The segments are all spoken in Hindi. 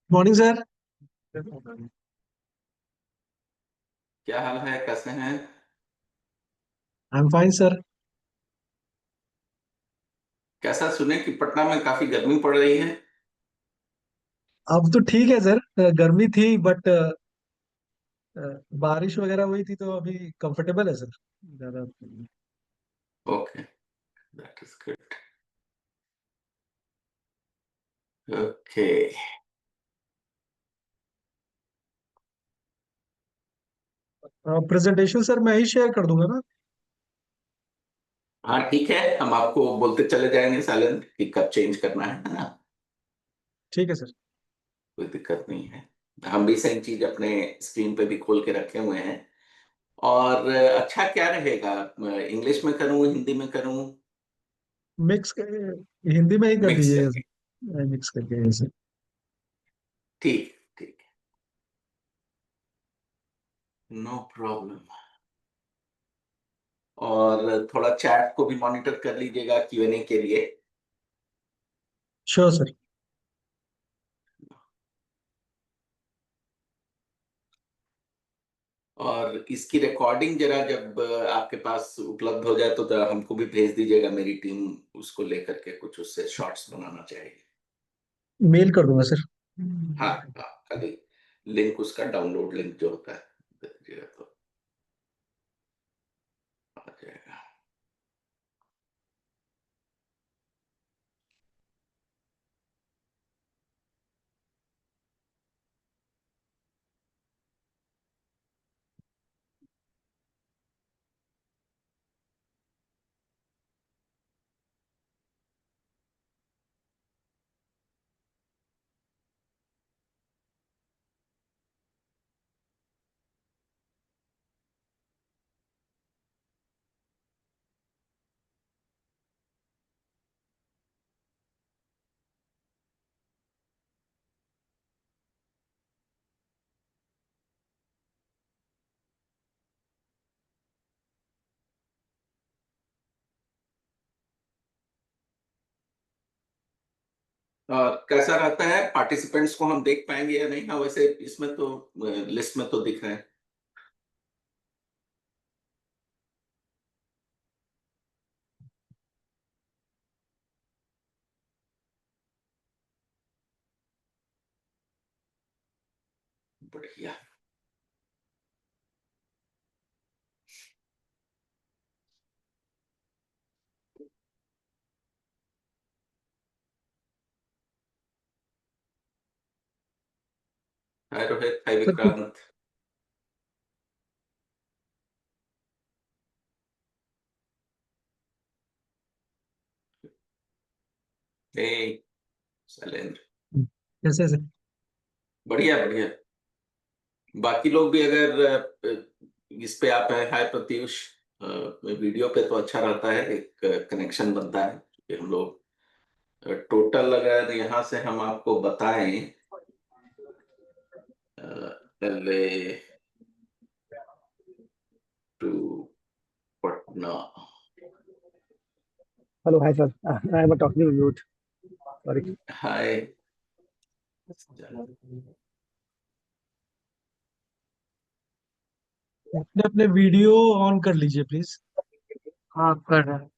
Morning sir. क्या हाल है, कैसे हैं? I am fine sir. कैसा सुने कि पटना में काफी गर्मी पड़ रही है। अब तो ठीक है सर, गर्मी थी बट बारिश वगैरह हुई थी तो अभी कंफर्टेबल है सर। ज्यादा। Okay, that is good. Okay. Presentation sir मैं ही शेयर कर दूंगा ना। हाँ ठीक है, हम आपको बोलते चले जाएंगे साइलेंट कि कब चेंज करना है ना। ठीक है सर। कोई दिक्कत नहीं है। हम भी सेम चीज अपने स्क्रीन पे भी खोल के रखे हुए हैं। और अच्छा क्या रहेगा, इंग्लिश में करूँ हिंदी में करूँ? मिक्स कर, हिंदी में ही कर मिक्स दीजिएगा करके। सर, मिक्स करके सर। ठीक ठीक है, नो प्रॉब्लम। और थोड़ा चैट को भी मॉनिटर कर लीजिएगा Q&A के लिए। Sure sir. और इसकी रिकॉर्डिंग जरा जब आपके पास उपलब्ध हो जाए तो जरा हमको भी भेज दीजिएगा, मेरी टीम उसको लेकर के कुछ उससे शॉर्ट्स बनाना चाहिए। मेल कर दूंगा सर। हाँ हाँ, खाली लिंक, उसका डाउनलोड लिंक जो होता है दे दीजिएगा तो आ जाएगा। और कैसा रहता है, पार्टिसिपेंट्स को हम देख पाएंगे या नहीं? हाँ, वैसे इसमें तो लिस्ट में तो दिख रहे हैं। बढ़िया। हाय रोहित, हाय सर कुछ विक्रांत। हे शैलेंद्र। कैसे सर? बढ़िया बढ़िया। बाकी लोग भी अगर इस पे आप हैं, हाय प्रत्युष। वीडियो पे तो अच्छा रहता है, एक कनेक्शन बनता है कि हम लोग टोटल अगर यहाँ से हम आपको बताएं, पहले to Patna. Hello, hi sir. I am talking on mute. Sorry. Hi. अपने अपने वीडियो ऑन कर लीजिए प्लीज। हाँ कर रहा है।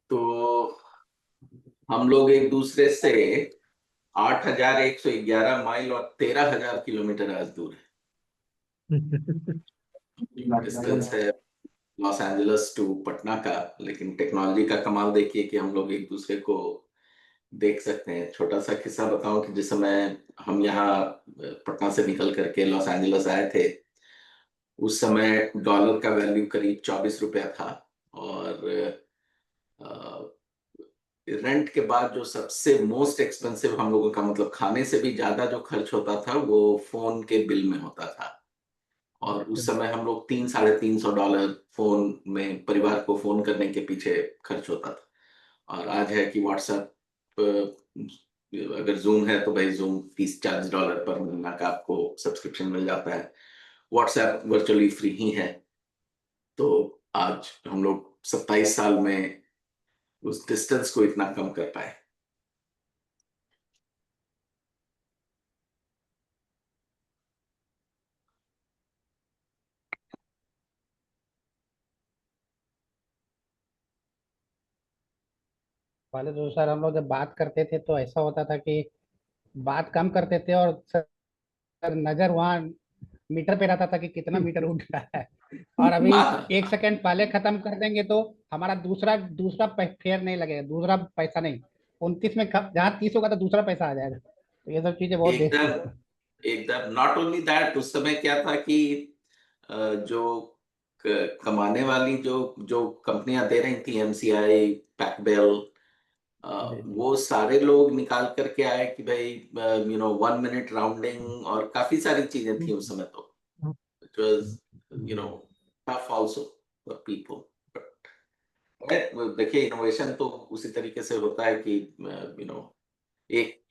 तो हम लोग एक दूसरे से 8,111 माइल और 13,000 किलोमीटर आज दूर है, डिस्टेंस है लॉस एंजलिस टू पटना का। लेकिन टेक्नोलॉजी का कमाल देखिए कि हम लोग एक दूसरे को देख सकते हैं। छोटा सा किस्सा बताऊं कि जिस समय हम यहाँ पटना से निकल करके लॉस एंजलिस आए थे, उस समय डॉलर का वैल्यू करीब 24 रुपया था। और रेंट के बाद जो सबसे मोस्ट एक्सपेंसिव हम लोगों का, मतलब खाने से भी ज्यादा जो खर्च होता था, वो फोन के बिल में होता था। और उस समय हम लोग 300-350 डॉलर फोन में परिवार को फोन करने के पीछे खर्च होता था। और आज है कि व्हाट्सएप, अगर जूम है तो भाई जूम 30-40 डॉलर पर महीना का आपको सब्सक्रिप्शन मिल जाता है। व्हाट्सएप वर्चुअली फ्री ही है। तो आज हम लोग 27 साल में उस डिस्टेंस को इतना कम कर पाए। पहले तो सर हम लोग जब बात करते थे तो ऐसा होता था कि बात कम करते थे और सर नजर वहाँ मीटर पे रहता था कि कितना मीटर उठ रहा है। और अभी हाँ, 1 सेकंड पहले खत्म कर देंगे तो हमारा दूसरा दूसरा फेयर नहीं लगेगा, दूसरा पैसा नहीं। 29 में जहाँ 30 होगा तो दूसरा पैसा आ जाएगा। तो ये सब चीजें बहुत एकदम एकदम। नॉट ओनली दैट, उस समय क्या था कि जो कमाने वाली जो जो कंपनियां दे रही थी, एमसीआई, पैकबेल, जी जी। वो सारे लोग निकाल करके आए कि भाई 1 मिनट राउंडिंग और काफी सारी चीजें थी उस समय। तो it was tough also for people. देखिए, इनोवेशन तो उसी तरीके से होता है कि एक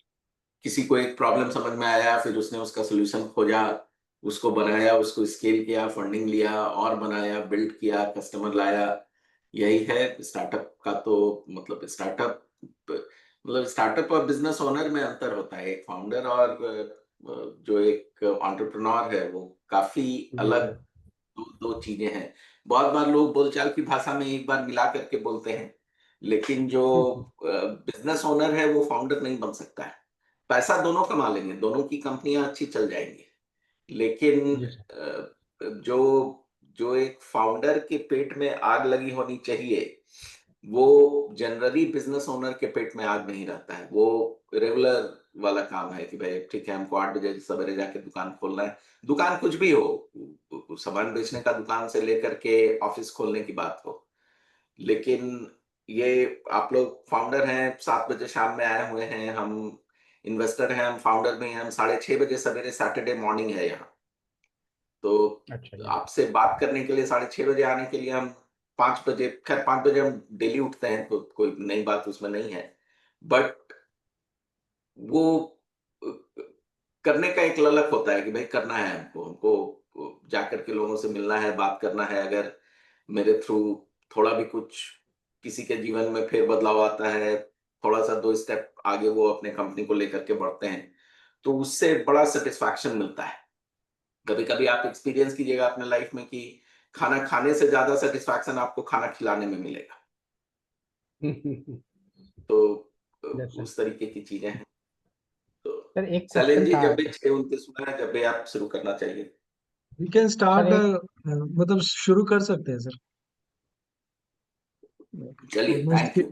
किसी को एक प्रॉब्लम समझ में आया, फिर उसने उसका सोल्यूशन खोजा, उसको बनाया, उसको स्केल किया, फंडिंग लिया और बनाया, बिल्ड किया, कस्टमर लाया। यही है स्टार्टअप का। तो स्टार्टअप और बिजनेस ओनर में अंतर होता है। एक फाउंडर और जो एक एंटरप्रेन्योर है, वो काफी जी अलग सर। दो चीजें हैं। बहुत बार लोग बोलचाल की भाषा में एक बार मिला करके बोलते हैं, लेकिन जो बिजनेस ओनर है वो फाउंडर नहीं बन सकता है। पैसा दोनों कमा लेंगे, दोनों की कंपनियां अच्छी चल जाएंगी, लेकिन जी सर। जो जो एक फाउंडर के पेट में आग लगी होनी चाहिए, वो जनरली बिजनेस ओनर के पेट में आग नहीं रहता है। वो रेगुलर वाला काम है कि भाई ठीक है, हमको 8 बजे सवेरे जाके दुकान खोलना है। दुकान कुछ भी हो, सामान बेचने का दुकान से लेकर के ऑफिस खोलने की बात हो। लेकिन ये आप लोग फाउंडर हैं, 7 बजे शाम में आए हुए हैं, हम इन्वेस्टर हैं, हम फाउंडर भी हैं, हम 6:30 बजे सवेरे सैटरडे मॉर्निंग है यहाँ। तो अच्छा जी। आपसे बात करने के लिए 6:30 बजे आने के लिए हम 5 बजे, खैर 5 बजे हम डेली उठते हैं तो कोई नई बात उसमें नहीं है। बट वो करने का एक ललक होता है कि भाई करना है हमको, जाकर के लोगों से मिलना है, बात करना है। अगर मेरे थ्रू थोड़ा भी कुछ किसी के जीवन में फेर बदलाव आता है, थोड़ा सा 2 स्टेप आगे वो अपने कंपनी को लेकर के बढ़ते हैं, तो उससे बड़ा सेटिस्फैक्शन मिलता है। कभी कभी आप एक्सपीरियंस कीजिएगा अपने लाइफ में कि खाना खाने से ज्यादा सेटिस्फैक्शन आपको खाना खिलाने में मिलेगा। तो यस सर। उस तरीके की चीजें हैं। तो सर एक सैलेन क्वेश्चन जी, था। जब भी 6:29 हुआ है, जब भी आप शुरू करना चाहिए। वी कैन सर स्टार्ट, एक मतलब शुरू कर सकते हैं सर। चलिए, ऑलमोस्ट थैंक यू।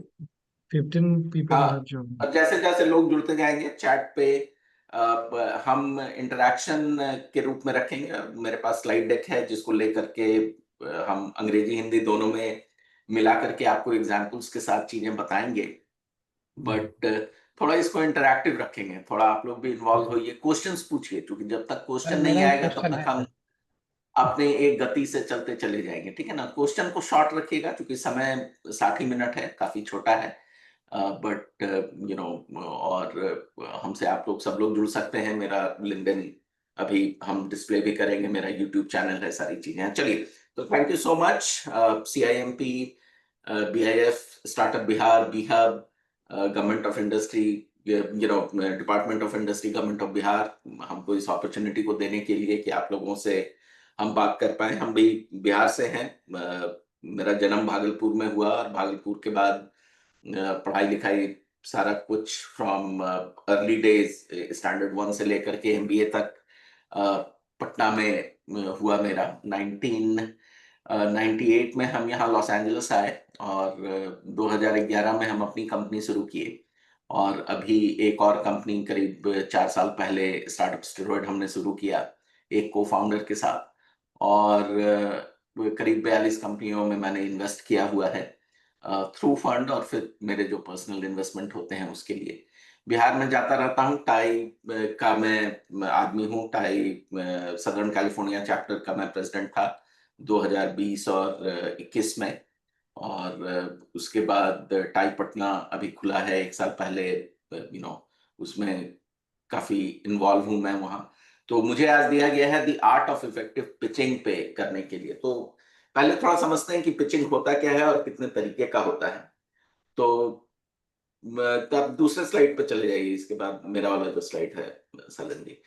15 पीपल हाँ, हैव ज्वाइंड। और जैसे जैसे लोग जुड़ते जाएंगे चैट पे, हम इंटरेक्शन के रूप में रखेंगे। मेरे पास स्लाइड डेक है जिसको लेकर के हम अंग्रेजी हिंदी दोनों में मिला करके आपको एग्जाम्पल्स के साथ चीजें बताएंगे। बट थोड़ा इसको इंटरैक्टिव रखेंगे, थोड़ा आप लोग भी इन्वॉल्व होइए, क्वेश्चंस पूछिए, क्योंकि जब तक सर क्वेश्चन नहीं मेरा एक आएगा तब क्वेश्चन तक है हम सर। अपने एक गति से चलते चले जाएंगे। ठीक है ना? क्वेश्चन को शॉर्ट रखिएगा, क्योंकि समय 60 ही मिनट है, काफी छोटा है। बट और हमसे आप लोग सब लोग जुड़ सकते हैं। मेरा लिंक्डइन अभी हम डिस्प्ले भी करेंगे, मेरा यूट्यूब चैनल है, सारी चीजें हैं। चलिए, तो thank you so much. CIMP, BIF, startup Bihar, B hub, government of industry, department of industry, government of Bihar, हमको इस अपॉर्चुनिटी को देने के लिए कि आप लोगों से हम बात कर पाए। हम भी बिहार से हैं। मेरा जन्म भागलपुर में हुआ, और भागलपुर के बाद पढ़ाई लिखाई सारा कुछ फ्रॉम अर्ली डेज, स्टैंडर्ड 1 से लेकर के MBA तक पटना में हुआ मेरा। 1998 में हम यहाँ लॉस एंजलिस आए, और 2011 में हम अपनी कंपनी शुरू किए। और अभी एक और कंपनी करीब 4 साल पहले, स्टार्टअप स्टेरॉयड, हमने शुरू किया एक को फाउंडर के साथ। और करीब 42 कंपनियों में मैंने इन्वेस्ट किया हुआ है थ्रू फंड, और फिर मेरे जो पर्सनल इन्वेस्टमेंट होते हैं उसके लिए। बिहार में जाता रहता हूँ। टाई का मैं आदमी हूँ। टाई सदर्न कैलिफोर्निया चैप्टर का मैं प्रेसिडेंट था 2020 और 21 में। और उसके बाद टाई पटना अभी खुला है 1 साल पहले। उसमें काफी इन्वॉल्व हूं मैं वहाँ। तो मुझे आज दिया गया है the art of effective pitching पे करने के लिए। तो पहले थोड़ा समझते हैं कि पिचिंग होता क्या है और कितने तरीके का होता है। तो तब दूसरे स्लाइड पे चले जाइए, इसके बाद मेरा वाला जो स्लाइड है सलन जी।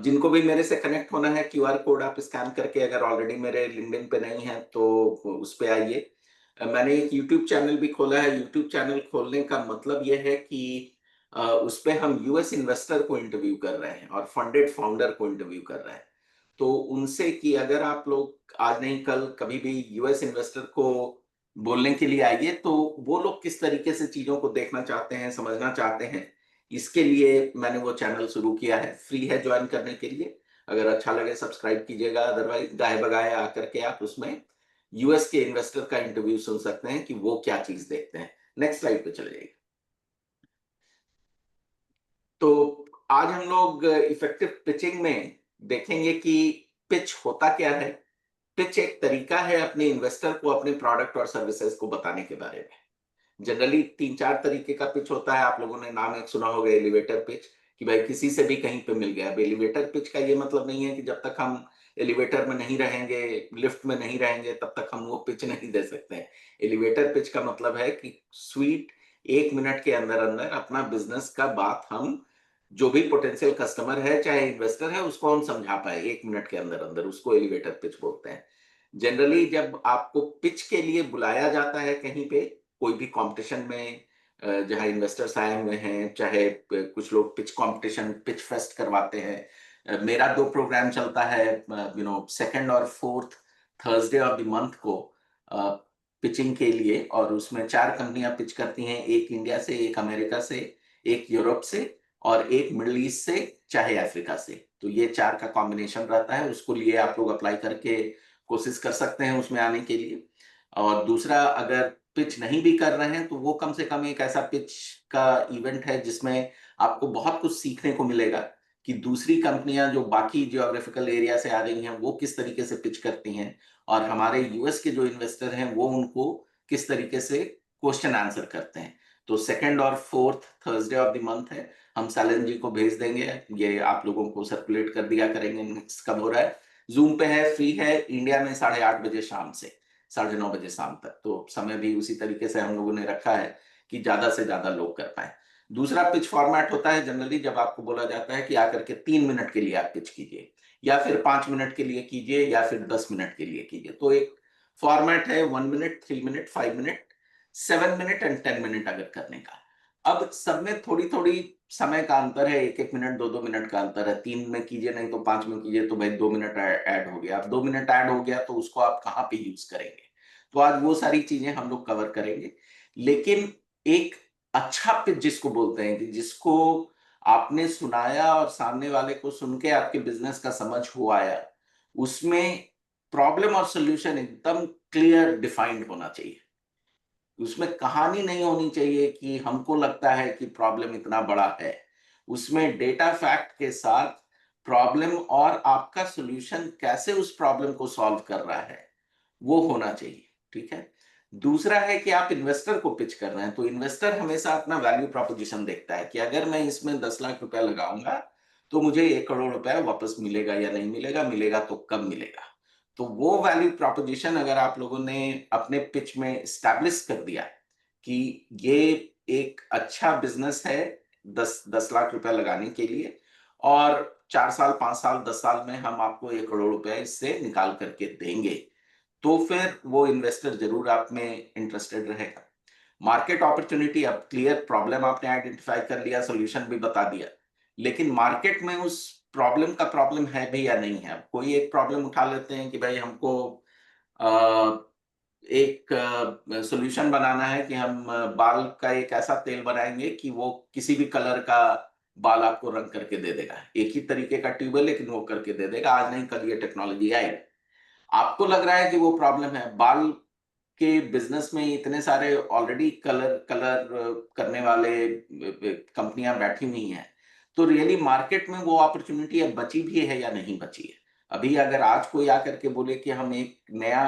जिनको भी मेरे से कनेक्ट होना है, क्यूआर कोड आप स्कैन करके, अगर ऑलरेडी मेरे लिंक्डइन पे नहीं है तो उस पे आइए। मैंने एक यूट्यूब चैनल भी खोला है। यूट्यूब चैनल खोलने का मतलब यह है कि उस पे हम यूएस इन्वेस्टर को इंटरव्यू कर रहे हैं और फंडेड फाउंडर को इंटरव्यू कर रहे हैं। तो उनसे कि अगर आप लोग आज नहीं कल कभी भी यूएस इन्वेस्टर को बोलने के लिए आइए, तो वो लोग किस तरीके से चीजों को देखना चाहते हैं, समझना चाहते हैं, इसके लिए मैंने वो चैनल शुरू किया है। फ्री है ज्वाइन करने के लिए, अगर अच्छा लगे सब्सक्राइब कीजिएगा। अदरवाइज गाहे बगाए आकर के आप उसमें यूएस के इन्वेस्टर का इंटरव्यू सुन सकते हैं कि वो क्या चीज देखते हैं। नेक्स्ट स्लाइड पे चले जाइए। तो आज हम लोग इफेक्टिव पिचिंग में देखेंगे कि पिच होता क्या है। पिच एक तरीका है अपने इन्वेस्टर को अपने प्रोडक्ट और सर्विसेज को बताने के बारे में। जनरली 3-4 तरीके का पिच होता है। आप लोगों ने नाम एक सुना होगा, एलिवेटर पिच, कि भाई किसी से भी कहीं पे मिल गया। अब एलिवेटर पिच का ये मतलब नहीं है कि जब तक हम एलिवेटर में नहीं रहेंगे, लिफ्ट में नहीं रहेंगे, तब तक हम वो पिच नहीं दे सकते हैं। एलिवेटर पिच का मतलब है कि स्वीट 1 मिनट के अंदर अंदर अपना बिजनेस का बात हम, जो भी पोटेंशियल कस्टमर है चाहे इन्वेस्टर है, उसको हम समझा पाए 1 मिनट के अंदर अंदर, उसको एलिवेटर पिच बोलते हैं। जनरली जब आपको पिच के लिए बुलाया जाता है कहीं पे, कोई भी कंपटीशन में, जहां इन्वेस्टर्स आए हुए हैं, चाहे कुछ लोग पिच कंपटीशन, पिच फेस्ट करवाते हैं। मेरा 2 प्रोग्राम चलता है, सेकंड और fourth Thursday of the month को पिचिंग के लिए, और उसमें 4 कंपनियां पिच करती हैं, एक इंडिया से, एक अमेरिका से, एक यूरोप से और एक मिडिल ईस्ट से, चाहे अफ्रीका से। तो ये 4 का कॉम्बिनेशन रहता है। उसको लिए आप लोग अप्लाई करके कोशिश कर सकते हैं उसमें आने के लिए। और दूसरा, अगर पिच नहीं भी कर रहे हैं तो वो कम से कम एक ऐसा पिच का इवेंट है जिसमें आपको बहुत कुछ सीखने को मिलेगा कि दूसरी कंपनियां जो बाकी जियोग्राफिकल एरिया से आ रही हैं वो किस तरीके से पिच करती हैं, और हमारे यूएस के जो इन्वेस्टर हैं वो उनको किस तरीके से क्वेश्चन आंसर करते हैं। तो सेकंड और fourth Thursday of the month है। हम सैलन जी को भेज देंगे, ये आप लोगों को सर्कुलेट कर दिया करेंगे नेक्स्ट कब हो रहा है। जूम पे है, फ्री है, इंडिया में 8:30 बजे शाम से 9:30 बजे शाम तक। तो समय भी उसी तरीके से हम लोगों ने रखा है कि ज्यादा से ज्यादा लोग कर पाए। दूसरा पिच फॉर्मेट होता है जनरली जब आपको बोला जाता है कि आकर के 3 मिनट के लिए आप पिच कीजिए, या फिर 5 मिनट के लिए कीजिए, या फिर 10 मिनट के लिए कीजिए। तो एक फॉर्मेट है 1 minute, 3 minute, 5 minute, 7 minute and 10 minute अगर करने का। अब सब में थोड़ी थोड़ी समय का अंतर है, 1-1 मिनट, 2-2 मिनट का अंतर है। 3 में कीजिए नहीं तो 5 में कीजिए, तो भाई 2 मिनट ऐड हो गया। अब 2 मिनट ऐड हो गया तो उसको आप कहाँ पे यूज करेंगे? तो आज वो सारी चीजें हम लोग कवर करेंगे। लेकिन एक अच्छा पिच जिसको बोलते हैं कि जिसको आपने सुनाया और सामने वाले को सुन के आपके बिजनेस का समझ हो आया, उसमें प्रॉब्लम और सोल्यूशन एकदम क्लियर डिफाइंड होना चाहिए। उसमें कहानी नहीं होनी चाहिए कि हमको लगता है कि प्रॉब्लम इतना बड़ा है। उसमें डेटा फैक्ट के साथ प्रॉब्लम और आपका सॉल्यूशन कैसे उस प्रॉब्लम को सॉल्व कर रहा है वो होना चाहिए। ठीक है। दूसरा है कि आप इन्वेस्टर को पिच कर रहे हैं, तो इन्वेस्टर हमेशा अपना वैल्यू प्रोपोजिशन देखता है कि अगर मैं इसमें 10 लाख रुपया लगाऊंगा तो मुझे 1 करोड़ रुपया वापस मिलेगा या नहीं मिलेगा, मिलेगा तो कब मिलेगा। तो वो वैल्यू प्रोपोजिशन अगर आप लोगों ने अपने पिच में स्टैब्लिश कर दिया कि ये एक अच्छा बिजनेस है 10 लाख रुपया लगाने के लिए, और 4 साल, 5 साल, 10 साल में हम आपको 1 करोड़ रुपया इससे निकाल करके देंगे, तो फिर वो इन्वेस्टर जरूर आप में इंटरेस्टेड रहेगा। मार्केट अपॉर्चुनिटी, अब क्लियर प्रॉब्लम आपने आइडेंटिफाई कर लिया, सॉल्यूशन भी बता दिया, लेकिन मार्केट में उस प्रॉब्लम का प्रॉब्लम है भी या नहीं है। कोई एक प्रॉब्लम उठा लेते हैं कि भाई हमको एक सॉल्यूशन बनाना है कि हम बाल का एक ऐसा तेल बनाएंगे कि वो किसी भी कलर का बाल आपको रंग करके दे देगा। एक ही तरीके का ट्यूब है लेकिन वो करके दे देगा। आज नहीं कल ये टेक्नोलॉजी आएगी। आपको लग रहा है कि वो प्रॉब्लम है, बाल के बिजनेस में इतने सारे ऑलरेडी कलर कलर करने वाले कंपनियां बैठी हुई हैं, तो रियली मार्केट में वो अपॉर्चुनिटी अब बची भी है या नहीं बची है। अभी अगर आज कोई आकर के बोले कि हम एक नया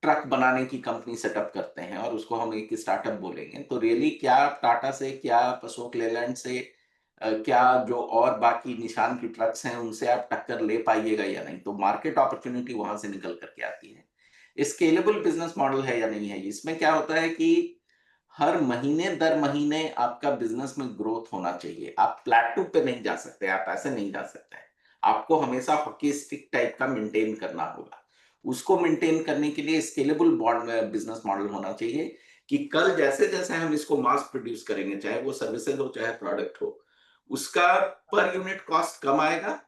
ट्रक बनाने की कंपनी सेटअप करते हैं और उसको हम एक स्टार्टअप बोलेंगे, तो रियली क्या टाटा से, क्या अशोक लेलैंड से, क्या जो और बाकी निशान की ट्रक्स हैं उनसे आप टक्कर ले पाइएगा या नहीं। तो मार्केट अपॉर्चुनिटी वहां से निकल करके आती है। स्केलेबल बिजनेस मॉडल है या नहीं है। इसमें क्या होता है कि हर महीने दर महीने आपका बिजनेस में ग्रोथ होना चाहिए। आप प्लेटू पे नहीं जा सकते, आप ऐसे नहीं जा सकते। आपको हमेशा हॉकी स्टिक टाइप का मेंटेन करना होगा। उसको मेंटेन करने के लिए स्केलेबल बिजनेस मॉडल होना चाहिए कि कल जैसे जैसे हम इसको मास प्रोड्यूस करेंगे, चाहे वो सर्विसेज हो चाहे प्रोडक्ट हो, उसका पर यूनिट कॉस्ट कम आएगा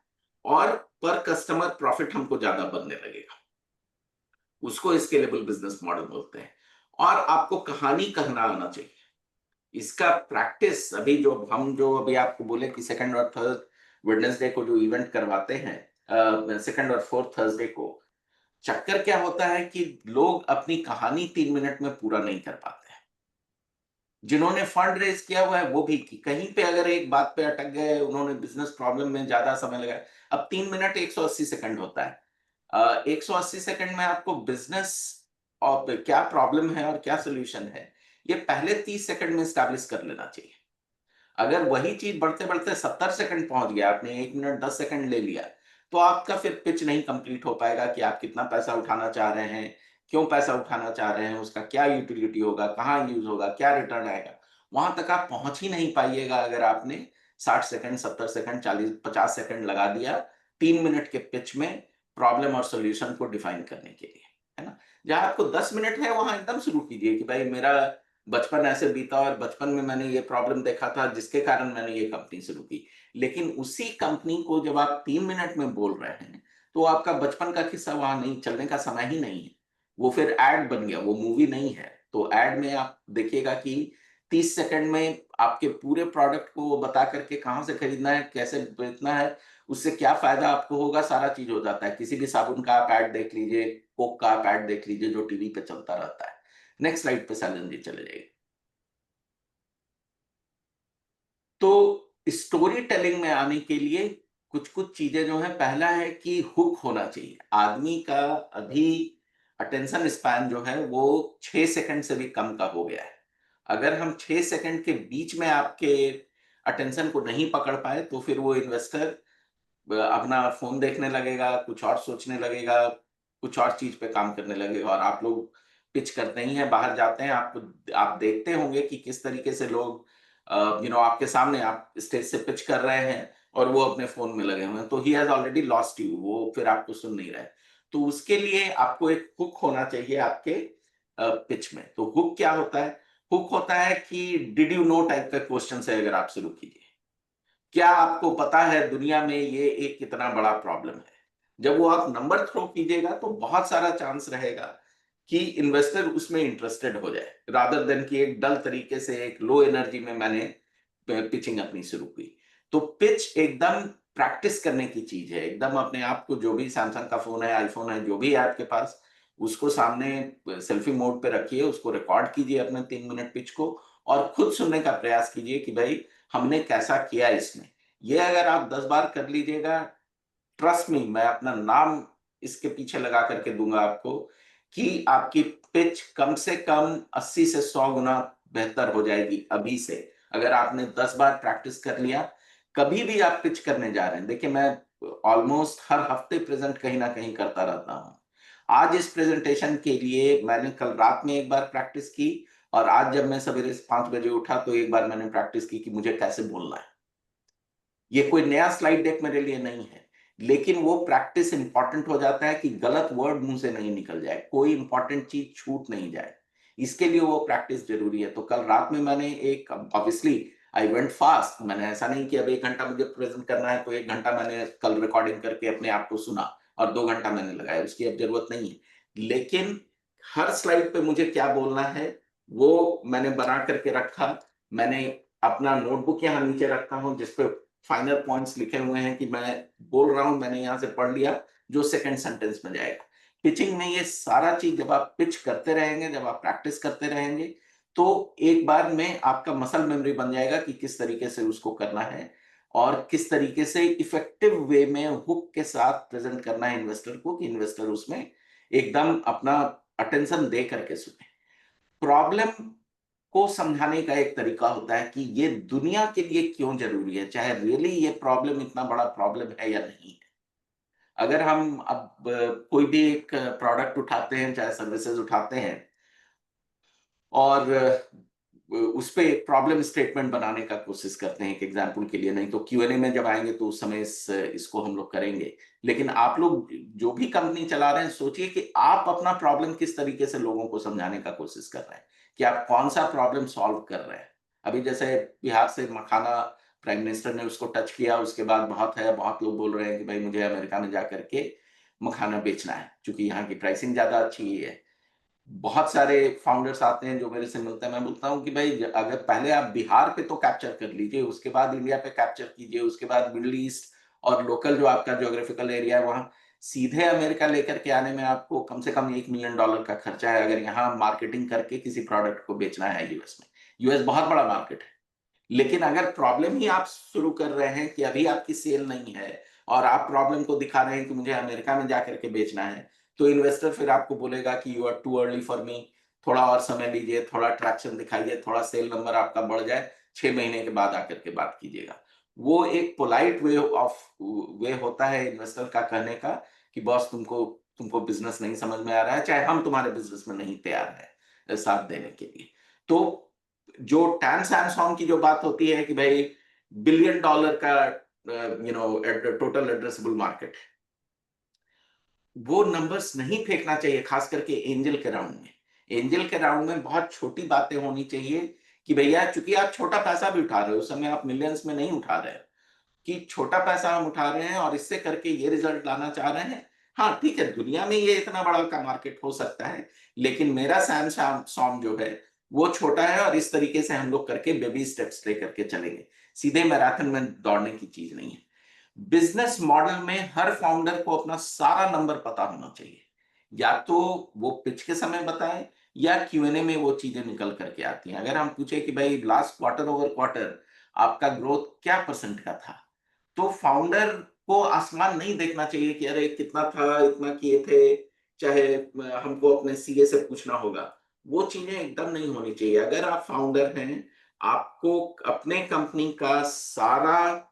और पर कस्टमर प्रॉफिट हमको ज्यादा बनने लगेगा। उसको स्केलेबल बिजनेस मॉडल बोलते हैं। और आपको कहानी कहना आना चाहिए। इसका प्रैक्टिस अभी जो अभी आपको बोले कि सेकंड और थर्ड वेडनेसडे को जो इवेंट करवाते हैं, सेकंड और फोर्थ थर्सडे को, चक्कर क्या होता है कि लोग अपनी कहानी 3 मिनट में पूरा नहीं कर पाते हैं। जिन्होंने फंड रेज किया हुआ है वो भी, कि कहीं पे अगर एक बात पे अटक गए, उन्होंने बिजनेस प्रॉब्लम में ज्यादा समय लगाया। अब 3 मिनट 180 सेकंड होता है। 180 सेकंड में आपको बिजनेस और क्या प्रॉब्लम है और क्या सोल्यूशन है, ये पहले 30 सेकंड में स्टैब्लिश कर लेना चाहिए। अगर वही चीज बढ़ते बढ़ते 70 सेकंड पहुंच गया, आपने 1 मिनट 10 सेकंड ले लिया, तो आपका फिर पिच नहीं कंप्लीट हो पाएगा कि आप कितना पैसा उठाना चाह रहे हैं, क्यों पैसा उठाना चाह रहे हैं, उसका क्या यूटिलिटी होगा, कहाँ यूज होगा, क्या रिटर्न आएगा। वहां तक आप पहुंच ही नहीं पाइएगा अगर आपने 60 सेकंड 70 सेकंड 40 50 सेकंड लगा दिया 3 मिनट के पिच में प्रॉब्लम और सोल्यूशन को डिफाइन करने के लिए, है ना। जहां आपको 10 मिनट है वहां एकदम शुरू कीजिए कि भाई मेरा बचपन ऐसे बीता और बचपन में मैंने ये प्रॉब्लम देखा था जिसके कारण मैंने ये कंपनी शुरू की। लेकिन उसी कंपनी को जब आप 3 मिनट में बोल रहे हैं, तो आपका बचपन का किस्सा वहां नहीं, चलने का समय ही नहीं है। वो फिर एड बन गया, वो मूवी नहीं है। तो एड में आप देखिएगा कि 30 सेकंड में आपके पूरे प्रोडक्ट को बता करके कहाँ से खरीदना है, कैसे बेचना है, उससे क्या फायदा आपको होगा, सारा चीज हो जाता है। किसी भी साबुन का आप एड देख लीजिए, कोक का आप एड देख लीजिए जो टीवी पे चलता रहता है। नेक्स्ट स्लाइड पे सैलन जी चले जाइए। तो स्टोरी टेलिंग में आने के लिए कुछ कुछ चीजें जो है, पहला है कि हुक होना चाहिए। आदमी का अभी अटेंशन स्पैन जो है वो 6 सेकंड से भी कम का हो गया है। अगर हम 6 सेकंड के बीच में आपके अटेंशन को नहीं पकड़ पाए, तो फिर वो इन्वेस्टर अपना फोन देखने लगेगा, कुछ और सोचने लगेगा, कुछ और चीज पे काम करने लगेगा। और आप लोग पिच करते ही हैं, बाहर जाते हैं, आप देखते होंगे कि किस तरीके से लोग आपके सामने आप स्टेज से पिच कर रहे हैं और वो अपने फोन में लगे हुए हैं, तो he has already lost you, वो फिर आपको सुन नहीं रहे। तो उसके लिए आपको एक हुक होना चाहिए आपके पिच में। तो हुक क्या होता है? हुक होता है कि डिड यू नो टाइप का क्वेश्चन से अगर आप शुरू कीजिए, क्या आपको पता है दुनिया में ये एक कितना बड़ा प्रॉब्लम है। जब वो आप नंबर थ्रो कीजिएगा तो बहुत सारा चांस रहेगा कि इन्वेस्टर उसमें इंटरेस्टेड हो जाए, रादर देन कि एक डल तरीके से एक लो एनर्जी में मैंने पिचिंग अपनी शुरू की। तो पिच एकदम प्रैक्टिस करने की चीज है। एकदम अपने आप को, जो भी सैमसंग का फोन है, आईफोन है, जो भी है आपके पास, उसको सामने सेल्फी मोड पे रखिए, उसको रिकॉर्ड कीजिए अपने 3 मिनट पिच को, और खुद सुनने का प्रयास कीजिए कि भाई हमने कैसा किया इसमें। ये अगर आप 10 बार कर लीजिएगा, ट्रस्ट मी, मैं अपना नाम इसके पीछे लगा करके दूंगा आपको कि आपकी पिच कम से कम 80 से 100 गुना बेहतर हो जाएगी अभी से। अगर आपने 10 बार प्रैक्टिस कर लिया, कभी भी आप पिच करने जा रहे हैं, देखिए मैं ऑलमोस्ट हर हफ्ते प्रेजेंट कहीं ना कहीं करता रहता हूं। आज इस प्रेजेंटेशन के लिए मैंने कल रात में एक बार प्रैक्टिस की, और आज जब मैं सवेरे 5 बजे उठा तो एक बार मैंने प्रैक्टिस की कि मुझे कैसे बोलना है। ये कोई नया स्लाइड डेक मेरे लिए नहीं है, लेकिन वो प्रैक्टिस इंपॉर्टेंट हो जाता है कि गलत वर्ड मुंह से नहीं निकल जाए, कोई इंपॉर्टेंट चीज छूट नहीं जाए। इसके लिए वो प्रैक्टिस जरूरी है। तो कल रात में मैंने एक, ऑब्वियसली आई वेंट फास्ट, मैंने ऐसा नहीं कि अब 1 घंटा मुझे प्रेजेंट करना है तो 1 घंटा मैंने कल रिकॉर्डिंग करके अपने आप को सुना और 2 घंटा मैंने लगाया, उसकी अब जरूरत नहीं है। लेकिन हर स्लाइड पे मुझे क्या बोलना है वो मैंने बना करके रखा। मैंने अपना नोटबुक यहाँ नीचे रखा हूँ जिसपे फाइनल पॉइंट्स लिखे हुए हैं कि मैं बोल रहा हूं, मैंने यहां से पढ़ लिया, जो सेकंड सेंटेंस में जाएगा। पिचिंग में ये सारा चीज जब आप पिच करते रहेंगे, जब आप प्रैक्टिस करते रहेंगे, तो एक बार में आपका मसल मेमोरी बन जाएगा कि किस तरीके से उसको करना है और किस तरीके से इफेक्टिव वे में हुक के साथ प्रेजेंट करना है इन्वेस्टर को, कि इन्वेस्टर उसमें एकदम अपना अटेंशन दे करके सुने। प्रॉब्लम को समझाने का एक तरीका होता है कि ये दुनिया के लिए क्यों जरूरी है, चाहे रियली ये प्रॉब्लम इतना बड़ा प्रॉब्लम है या नहीं है। अगर हम अब कोई भी एक प्रोडक्ट उठाते हैं, चाहे सर्विसेज उठाते हैं, और उस पे प्रॉब्लम स्टेटमेंट बनाने का कोशिश करते हैं एक एग्जाम्पल के लिए, नहीं तो Q&A में जब आएंगे तो उस समय इसको हम लोग करेंगे। लेकिन आप लोग जो भी कंपनी चला रहे हैं, सोचिए कि आप अपना प्रॉब्लम किस तरीके से लोगों को समझाने का कोशिश कर रहे हैं, कि आप कौन सा प्रॉब्लम सॉल्व कर रहे हैं। अभी जैसे बिहार से मखाना प्राइम मिनिस्टर ने उसको टच किया, उसके बाद बहुत लोग बोल रहे हैं कि भाई मुझे अमेरिका में जाकर के मखाना बेचना है, क्योंकि यहाँ की प्राइसिंग ज्यादा अच्छी है। बहुत सारे फाउंडर्स आते हैं जो मेरे से मिलते हैं, मैं बोलता हूँ कि भाई अगर पहले आप बिहार पे तो कैप्चर कर लीजिए, उसके बाद इंडिया पे कैप्चर कीजिए, उसके बाद मिडिल ईस्ट और लोकल जो आपका ज्योग्राफिकल एरिया है वहां सीधे अमेरिका लेकर के आने में आपको कम से कम $1 मिलियन का खर्चा है, अगर यहाँ मार्केटिंग करके किसी प्रोडक्ट को बेचना है यूएस में। यूएस बहुत बड़ा मार्केट है, लेकिन अगर प्रॉब्लम ही आप शुरू कर रहे हैं कि अभी आपकी सेल नहीं है और आप प्रॉब्लम को दिखा रहे हैं कि मुझे अमेरिका में जाकर के बेचना है, तो इन्वेस्टर फिर आपको बोलेगा कि you are too early for me, थोड़ा और समय लीजिए, थोड़ा ट्रैक्शन दिखाइए, थोड़ा सेल नंबर आपका बढ़ जाए, 6 महीने के बाद आकर के बात कीजिएगा। वो एक पोलाइट वे होता है इन्वेस्टर का कहने का कि बॉस तुमको बिजनेस नहीं समझ में आ रहा है, चाहे हम तुम्हारे बिजनेस में नहीं तैयार है साथ देने के लिए। तो जो टैन सैमसंग की जो बात होती है कि भाई $1 बिलियन का टोटल एड्रेसेबल मार्केट है, वो नंबर्स नहीं फेंकना चाहिए, खास करके एंजल के राउंड में। एंजल के राउंड में बहुत छोटी बातें होनी चाहिए कि भैया चूंकि आप छोटा पैसा भी उठा रहे हो, उस समय आप मिलियंस में नहीं उठा रहे हो, कि छोटा पैसा हम उठा रहे हैं और इससे करके ये रिजल्ट लाना चाह रहे हैं। हाँ ठीक है, दुनिया में ये इतना बड़ा का मार्केट हो सकता है, लेकिन मेरा सैमसंग जो है वो छोटा है और इस तरीके से हम लोग करके बेबी स्टेप्स लेकर के चलेंगे, सीधे मैराथन में दौड़ने की चीज नहीं है। बिजनेस मॉडल में हर फाउंडर को अपना सारा नंबर पता होना चाहिए, या तो वो पिच के समय बताएं या Q&A में वो चीजें निकल करके आती हैं। अगर हम पूछे कि भाई लास्ट क्वार्टर ओवर क्वार्टर आपका ग्रोथ क्या परसेंट का था, तो फाउंडर को आसमान नहीं देखना चाहिए कि अरे कितना था, इतना किए थे, चाहे हमको अपने सीए से पूछना होगा। वो चीजें एकदम नहीं होनी चाहिए। अगर आप फाउंडर हैं, आपको अपने कंपनी का सारा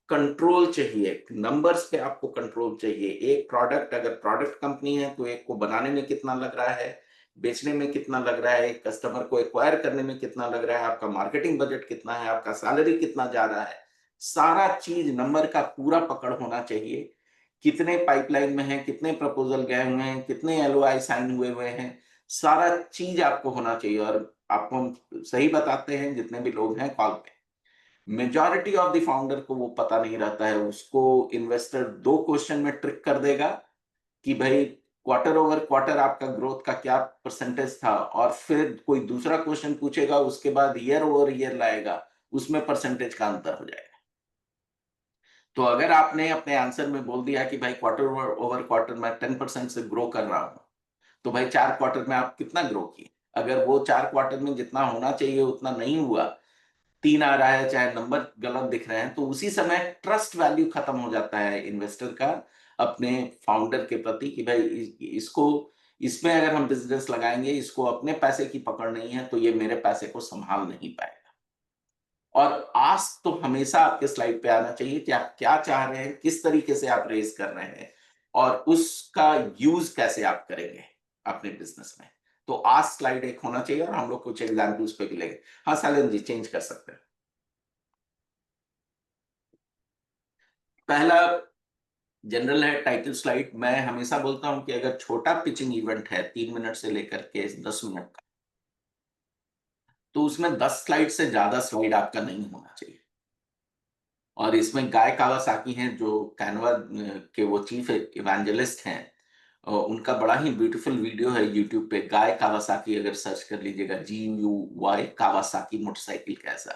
कंट्रोल चाहिए, नंबर्स पे आपको कंट्रोल चाहिए। एक प्रोडक्ट, अगर प्रोडक्ट कंपनी है तो एक को बनाने में कितना लग रहा है, बेचने में कितना लग रहा है, कस्टमर को एक्वायर करने में कितना लग रहा है, आपका मार्केटिंग बजट कितना है, आपका सैलरी कितना जा रहा है, सारा चीज नंबर का पूरा पकड़ होना चाहिए। कितने पाइपलाइन में है, कितने प्रपोजल गए हुए हैं, कितने LOI साइन हुए हुए हैं, सारा चीज आपको होना चाहिए। और आपको हम सही बताते हैं, जितने भी लोग हैं कॉल पे, मेजॉरिटी ऑफ द फाउंडर को वो पता नहीं रहता है। उसको इन्वेस्टर 2 क्वेश्चन में ट्रिक कर देगा कि भाई क्वार्टर ओवर क्वार्टर आपका ग्रोथ का क्या परसेंटेज था, और फिर कोई दूसरा क्वेश्चन पूछेगा, उसके बाद ईयर ओवर ईयर लाएगा, उसमें परसेंटेज का अंतर हो जाएगा। तो अगर आपने अपने आंसर में बोल दिया कि भाई क्वार्टर ओवर क्वार्टर में 10% से ग्रो कर रहा हूं, तो भाई 4 क्वार्टर में आप कितना ग्रो किए? अगर वो 4 क्वार्टर में जितना होना चाहिए उतना नहीं हुआ, 3 आ रहा है, चाहे नंबर गलत दिख रहे हैं, तो उसी समय ट्रस्ट वैल्यू खत्म हो जाता है इन्वेस्टर का अपने फाउंडर के प्रति कि भाई इसको, इसमें अगर हम बिजनेस लगाएंगे, इसको अपने पैसे की पकड़ नहीं है, तो ये मेरे पैसे को संभाल नहीं पाएगा। और आस्क तो हमेशा आपके स्लाइड पे आना चाहिए कि आप क्या चाह रहे हैं, किस तरीके से आप रेज कर रहे हैं, और उसका यूज कैसे आप करेंगे अपने बिजनेस में। तो आस्क स्लाइड एक होना चाहिए, और हम लोग कुछ एग्जाम्पल्स पे भी लेंगे। हाँ सालन जी, चेंज कर सकते हैं। पहला जनरल है टाइटल स्लाइड। मैं हमेशा बोलता हूं कि अगर छोटा पिचिंग इवेंट है 3 मिनट से लेकर के 10 मिनट का, तो उसमें 10 स्लाइड से ज्यादा स्लाइड आपका नहीं होना चाहिए। और इसमें गाय कावासाकी हैं जो कैनवा के वो चीफ इवेंजलिस्ट हैं, उनका बड़ा ही ब्यूटीफुल वीडियो है यूट्यूब पे, गाय कावासाकी अगर सर्च कर लीजिएगा, GUY कावासाकी मोटरसाइकिल कैसा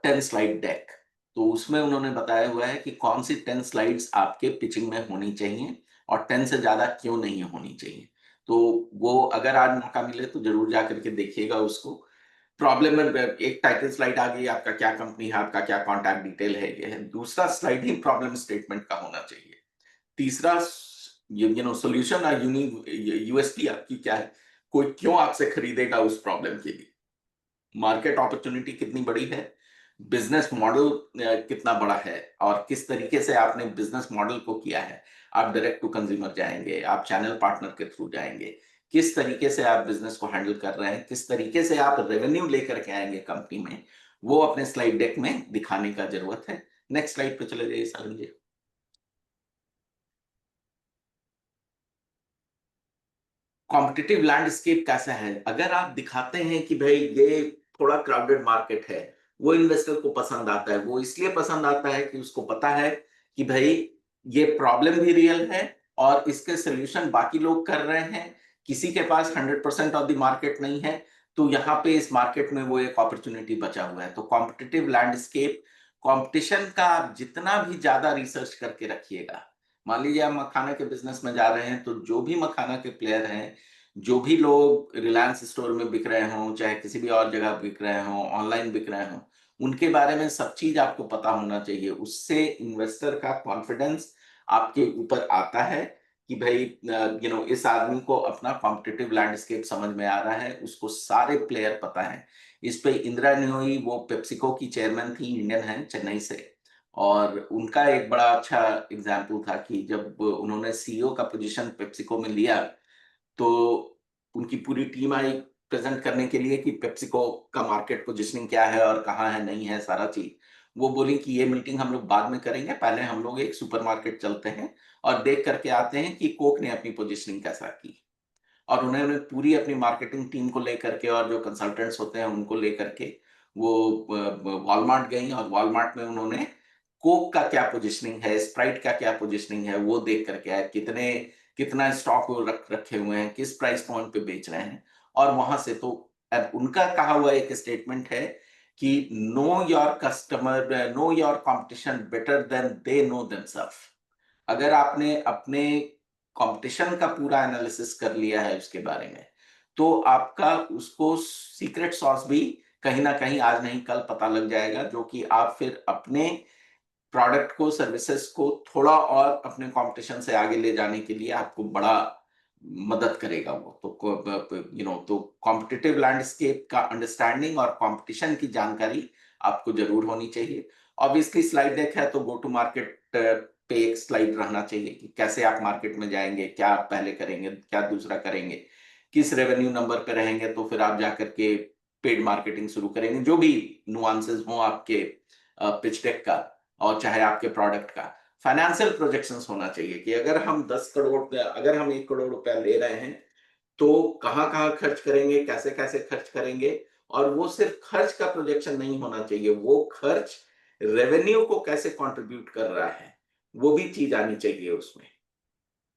10 स्लाइड डेक। तो उसमें उन्होंने बताया हुआ है कि कौन सी 10 स्लाइड्स आपके पिचिंग में होनी चाहिए और 10 से ज्यादा क्यों नहीं होनी चाहिए। तो वो अगर आज मौका मिले तो जरूर जाकर के देखिएगा उसको। प्रॉब्लम में एक टाइटल स्लाइड आ गई, आपका क्या कंपनी है, आपका क्या कॉन्टैक्ट डिटेल है, ये है। दूसरा स्लाइड ही प्रॉब्लम स्टेटमेंट का होना चाहिए। तीसरा सोल्यूशन और USP आपकी क्या है, कोई क्यों आपसे खरीदेगा उस प्रॉब्लम के लिए, मार्केट अपॉर्चुनिटी कितनी बड़ी है, बिजनेस मॉडल कितना बड़ा है, और किस तरीके से आपने बिजनेस मॉडल को किया है। आप डायरेक्ट टू कंज्यूमर जाएंगे, आप चैनल पार्टनर के थ्रू जाएंगे, किस तरीके से आप बिजनेस को हैंडल कर रहे हैं, किस तरीके से आप रेवेन्यू लेकर के आएंगे कंपनी में, वो अपने स्लाइड डेक में दिखाने का जरूरत है। नेक्स्ट स्लाइड पे चले जाइए सालन जी। कॉम्पिटिटिव लैंडस्केप कैसा है? अगर आप दिखाते हैं कि भाई ये थोड़ा क्राउडेड मार्केट है, वो इन्वेस्टर को पसंद आता है। वो इसलिए पसंद आता है कि उसको पता है कि भाई ये प्रॉब्लम भी रियल है और इसके सोल्यूशन बाकी लोग कर रहे हैं, किसी के पास 100% ऑफ द मार्केट नहीं है, तो यहाँ पे इस मार्केट में वो एक अपॉर्चुनिटी बचा हुआ है। तो कॉम्पिटिटिव लैंडस्केप, कंपटीशन का आप जितना भी ज्यादा रिसर्च करके रखिएगा। मान लीजिए आप मखाना के बिजनेस में जा रहे हैं, तो जो भी मखाना के प्लेयर हैं, जो भी लोग रिलायंस स्टोर में बिक रहे हों, चाहे किसी भी और जगह बिक रहे हों, ऑनलाइन बिक रहे हों, उनके बारे में सब चीज आपको पता होना चाहिए। उससे इन्वेस्टर का कॉन्फिडेंस आपके ऊपर आता है कि भाई इस आदमी को अपना कॉम्पिटिटिव लैंडस्केप समझ में आ रहा है, उसको सारे प्लेयर पता है। इस पे इंदिरा नोई, वो पेप्सिको की चेयरमैन थी, इंडियन है, चेन्नई से, और उनका एक बड़ा अच्छा एग्जाम्पल था कि जब उन्होंने सीईओ का पोजीशन पेप्सिको में लिया, तो उनकी पूरी टीम आई प्रेजेंट करने के लिए कि पेप्सिको का मार्केट पोजीशनिंग क्या है और कहाँ है, नहीं है, सारा चीज। वो बोली कि ये मीटिंग हम लोग बाद में करेंगे, पहले हम लोग एक सुपरमार्केट चलते हैं और देख करके आते हैं कि कोक ने अपनी पोजीशनिंग कैसा की। और उन्होंने पूरी अपनी मार्केटिंग टीम को लेकर के और जो कंसल्टेंट्स होते हैं उनको लेकर के वो वॉलमार्ट गई, और वॉलमार्ट में उन्होंने कोक का क्या पोजीशनिंग है, स्प्राइट का क्या पोजीशनिंग है, वो देख करके आए, कितना स्टॉक वो रखे हुए हैं, किस प्राइस पॉइंट पे बेच रहे हैं। और वहां से तो उनका कहा हुआ एक स्टेटमेंट है कि know your customer, know your competition better than they know themselves. अगर आपने अपने कंपटीशन का पूरा एनालिसिस कर लिया है उसके बारे में, तो आपका उसको सीक्रेट सॉस भी कहीं ना कहीं आज नहीं कल पता लग जाएगा, जो कि आप फिर अपने प्रोडक्ट को, सर्विसेज को थोड़ा और अपने कंपटीशन से आगे ले जाने के लिए आपको बड़ा मदद करेगा वो। तो कॉम्पिटिटिव लैंडस्केप का अंडरस्टैंडिंग और कंपटीशन की जानकारी आपको जरूर होनी चाहिए। ऑब्वियसली स्लाइड डेक है तो गो टू मार्केट पे एक स्लाइड रहना चाहिए कि कैसे आप मार्केट में जाएंगे, क्या आप पहले करेंगे, क्या दूसरा करेंगे, किस रेवेन्यू नंबर पे रहेंगे, तो फिर आप जाकर के पेड मार्केटिंग शुरू करेंगे। जो भी नुआंसेस हो आपके पिच डेक का और चाहे आपके प्रोडक्ट का, फाइनेंशियल प्रोजेक्शंस होना चाहिए कि अगर हम 10 करोड़, अगर हम 1 करोड़ रुपया ले रहे हैं तो कहाँ कहाँ खर्च करेंगे, कैसे कैसे खर्च करेंगे। और वो सिर्फ खर्च का प्रोजेक्शन नहीं होना चाहिए, वो खर्च रेवेन्यू को कैसे कंट्रीब्यूट कर रहा है, वो भी चीज आनी चाहिए उसमें।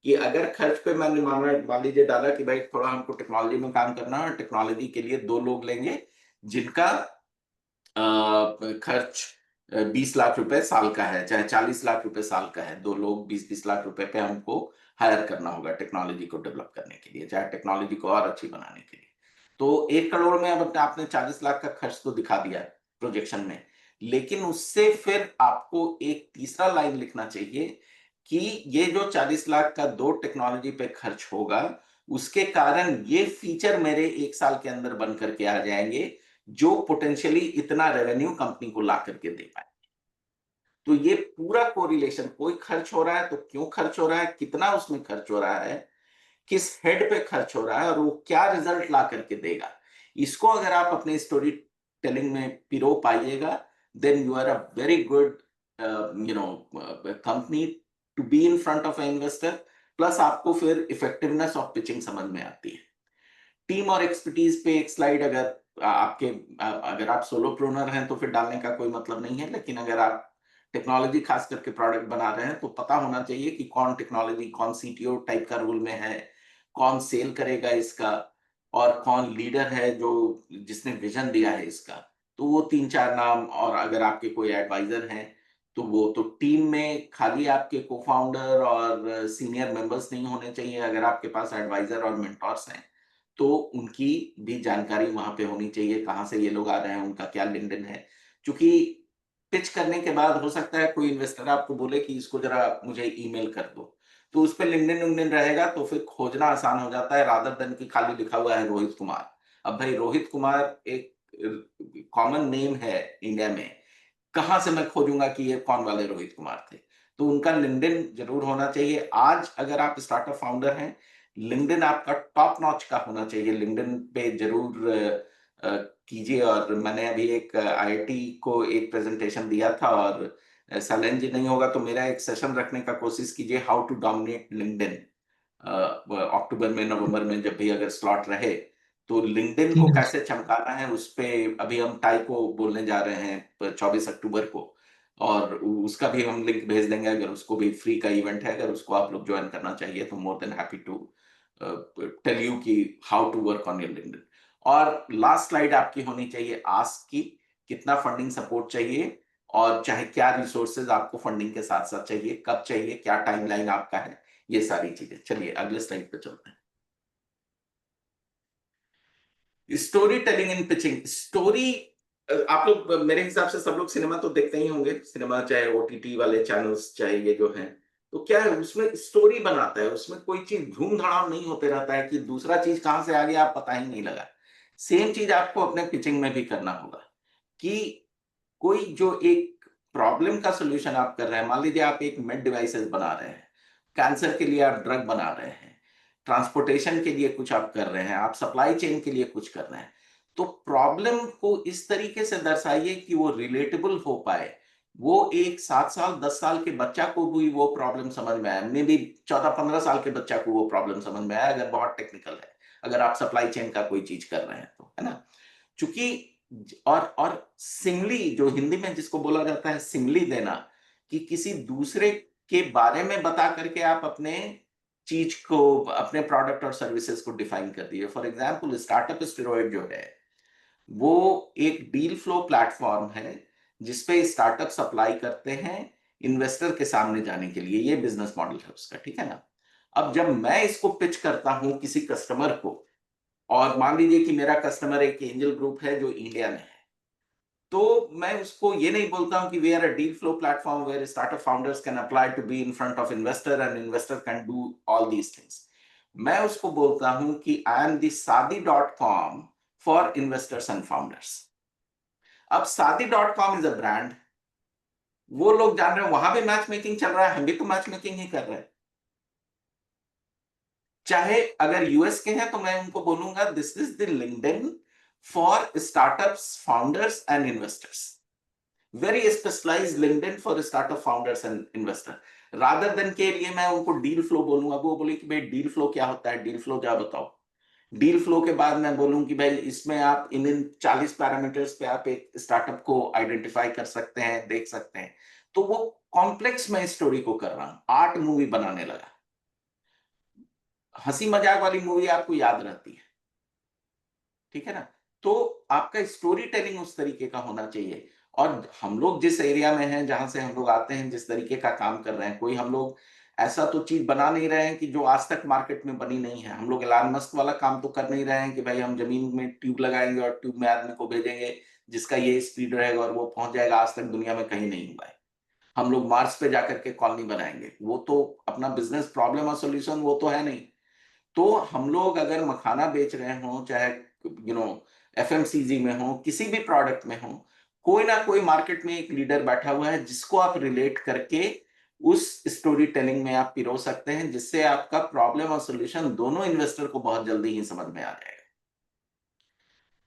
कि अगर खर्च पे मैंने मान लीजिए डाला कि भाई थोड़ा हमको टेक्नोलॉजी में काम करना है और टेक्नोलॉजी के लिए 2 लोग लेंगे जिनका खर्च 20 लाख रुपए साल का है, चाहे 40 लाख रुपए साल का है, 2 लोग 20-20 लाख रुपए पे हमको हायर करना होगा टेक्नोलॉजी को डेवलप करने के लिए, चाहे टेक्नोलॉजी को और अच्छी बनाने के लिए। तो 1 करोड़ में अब आपने 40 लाख का खर्च तो दिखा दिया प्रोजेक्शन में, लेकिन उससे फिर आपको एक तीसरा लाइन लिखना चाहिए कि ये जो 40 लाख का 2 टेक्नोलॉजी पे खर्च होगा, उसके कारण ये फीचर मेरे 1 साल के अंदर बन करके आ जाएंगे जो पोटेंशियली इतना रेवेन्यू कंपनी को ला करके दे पाए। तो ये पूरा कोरिलेशन, कोई खर्च हो रहा है तो क्यों खर्च हो रहा है, कितना उसमें खर्च हो रहा है, किस हेड पे खर्च हो रहा है और वो क्या रिजल्ट ला करके देगा, इसको अगर आप अपने स्टोरी टेलिंग में पिरो पाइएगा, then you are a very good company to be in front of a investor. Plus आपको फिर इफेक्टिवनेस ऑफ पिचिंग समझ में आती है। टीम और एक्सपर्टीज पे एक स्लाइड अगर आप सोलोप्रोनर हैं तो फिर डालने का कोई मतलब नहीं है, लेकिन अगर आप टेक्नोलॉजी खास करके प्रोडक्ट बना रहे हैं तो पता होना चाहिए कि कौन टेक्नोलॉजी, कौन सीटीओ टाइप का रोल में है, कौन सेल करेगा इसका, और कौन लीडर है जो जिसने विजन दिया है इसका। तो वो 3-4 नाम, और अगर आपके कोई एडवाइजर हैं तो वो तो टीम में खाली आपके को फाउंडर और सीनियर मेंबर्स नहीं होने चाहिए, अगर आपके पास एडवाइजर और मेंटोर्स हैं तो उनकी भी जानकारी वहां पे होनी चाहिए, कहाँ से ये लोग आ रहे हैं, उनका क्या लिंक्डइन है। क्योंकि पिच करने के बाद हो सकता है कोई इन्वेस्टर आपको बोले कि इसको जरा मुझे ईमेल कर दो, तो उस पर लिंक्डइन रहेगा तो फिर खोजना आसान हो जाता है, रादर देन की खाली लिखा हुआ है रोहित कुमार। अब भाई रोहित कुमार एक कॉमन नेम है इंडिया में, कहां से मैं खोजूंगा कि ये कौन वाले रोहित कुमार थे। तो उनका लिंक्डइन जरूर होना चाहिए। आज अगर आप स्टार्टअप फाउंडर हैं, लिंक्डइन आपका टॉप नॉच का होना चाहिए। लिंक्डइन पे जरूर कीजिए। और मैंने अभी एक आईआईटी को एक प्रेजेंटेशन दिया था, और सैलेंज नहीं होगा तो मेरा एक सेशन रखने का कोशिश कीजिए, हाउ टू डोमिनेट लिंक्डइन। अक्टूबर में, नवंबर में जब भी अगर स्लॉट रहे तो लिंक्डइन ठीक को है। कैसे चमकाना है उस पे अभी हम टाई को बोलने जा रहे हैं 24 अक्टूबर को। और उसका भी हम लिंक भेज देंगे, अगर उसको भी फ्री का इवेंट है, अगर उसको आप लोग ज्वाइन करना चाहिए तो more than happy to tell you कि how to work on your LinkedIn. और लास्ट स्लाइड आपकी होनी चाहिए आस्क की, कितना फंडिंग सपोर्ट चाहिए, और चाहे क्या रिसोर्सेज आपको फंडिंग के साथ साथ चाहिए, कब चाहिए, क्या टाइमलाइन आपका है, ये सारी चीजें। चलिए अगले स्लाइड पे चलते हैं। Story telling in pitching. Story, आप लोग मेरे हिसाब से सब लोग सिनेमा तो देखते ही होंगे, सिनेमा चाहे ओटीटी वाले चैनल्स चाहे ये जो हैं, तो क्या है उसमें स्टोरी बनाता है, उसमें कोई चीज धूम धड़ाम नहीं होते रहता है कि दूसरा चीज कहां से आ गया आप पता ही नहीं लगा। सेम चीज आपको अपने पिचिंग में भी करना होगा कि कोई जो एक प्रॉब्लम का सोल्यूशन आप कर रहे हैं, मान लीजिए आप एक मेड डिवाइसेस बना रहे हैं, कैंसर के लिए आप ड्रग बना रहे हैं, ट्रांसपोर्टेशन के लिए कुछ आप कर रहे हैं, आप सप्लाई चेन के लिए कुछ कर रहे हैं, तो प्रॉब्लम को इस तरीके से दर्शाइए कि वो रिलेटेबल हो पाए, वो एक 7 साल 10 साल के बच्चा को भी वो प्रॉब्लम समझ में आए, मे भी 14-15 साल के बच्चा को वो प्रॉब्लम समझ में आए, अगर बहुत टेक्निकल है, अगर आप सप्लाई चेन का कोई चीज कर रहे हैं तो, है ना। चूंकि और सिमली, जो हिंदी में जिसको बोला जाता है सिमली देना, कि किसी दूसरे के बारे में बता करके आप अपने चीज को, अपने प्रोडक्ट और सर्विसेज को डिफाइन कर दिए। फॉर एग्जांपल स्टार्टअप स्टेरॉइड जो है वो एक डील फ्लो प्लेटफॉर्म है जिसपे स्टार्टअप सप्लाई करते हैं इन्वेस्टर के सामने जाने के लिए, ये बिजनेस मॉडल है उसका, ठीक है ना। अब जब मैं इसको पिच करता हूं किसी कस्टमर को, और मान लीजिए कि मेरा कस्टमर एक एंजल ग्रुप है जो इंडिया में है, तो मैं उसको ये नहीं बोलता हूं कि we are a deal flow platform where startup founders can apply to be in front of investor and investor can do all these things. मैं उसको बोलता हूं कि I am the Shaadi dot com for investors and founders. अब शादी.com इज अ ब्रांड, वो लोग जान रहे हैं वहां भी मैच मेकिंग चल रहा है, हम भी तो मैच मेकिंग ही कर रहे हैं। चाहे अगर यूएस के हैं तो मैं उनको बोलूंगा this is the LinkedIn for startups founders and investors, very specialised LinkedIn for startup founders and investor. Rather than के लिए मैं उनको डील फ्लो बोलूंगा, वो बोले कि भाई डील फ्लो क्या होता है, डील फ्लो क्या बताओ। डील फ्लो के बाद मैं बोलूं कि भाई इसमें आप इन 40 पैरामीटर्स पे आप एक स्टार्टअप को आइडेंटिफाई कर सकते हैं, देख सकते हैं। तो वो कॉम्प्लेक्स मैं स्टोरी को कर रहा हूं, आर्ट मूवी बनाने लगा। हंसी मजाक वाली मूवी आपको याद रहती है, ठीक है ना। तो आपका स्टोरी टेलिंग उस तरीके का होना चाहिए। और हम लोग जिस एरिया में हैं, जहां से हम लोग आते हैं, जिस तरीके का काम कर रहे हैं, कोई हम लोग ऐसा तो चीज बना नहीं रहे हैं कि जो आज तक मार्केट में बनी नहीं है। हम लोग एलन मस्क वाला काम तो कर नहीं रहे हैं कि भाई हम जमीन में ट्यूब लगाएंगे और ट्यूब में आदमी को भेजेंगे जिसका ये स्पीड रहेगा और वो पहुंच जाएगा। आज तक दुनिया में कहीं नहीं हुआ है। हम लोग मार्स पे जाकर के कॉलोनी बनाएंगे, वो तो अपना बिजनेस प्रॉब्लम और सोल्यूशन वो तो है नहीं। तो हम लोग अगर मखाना बेच रहे हो, चाहे एफएमसीजी में हो, किसी भी प्रोडक्ट में हो, कोई ना कोई मार्केट में एक लीडर बैठा हुआ है जिसको आप रिलेट करके उस स्टोरी टेलिंग में आप पिरो सकते हैं, जिससे आपका प्रॉब्लम और सोल्यूशन दोनों इन्वेस्टर को बहुत जल्दी ही समझ में आ जाएगा।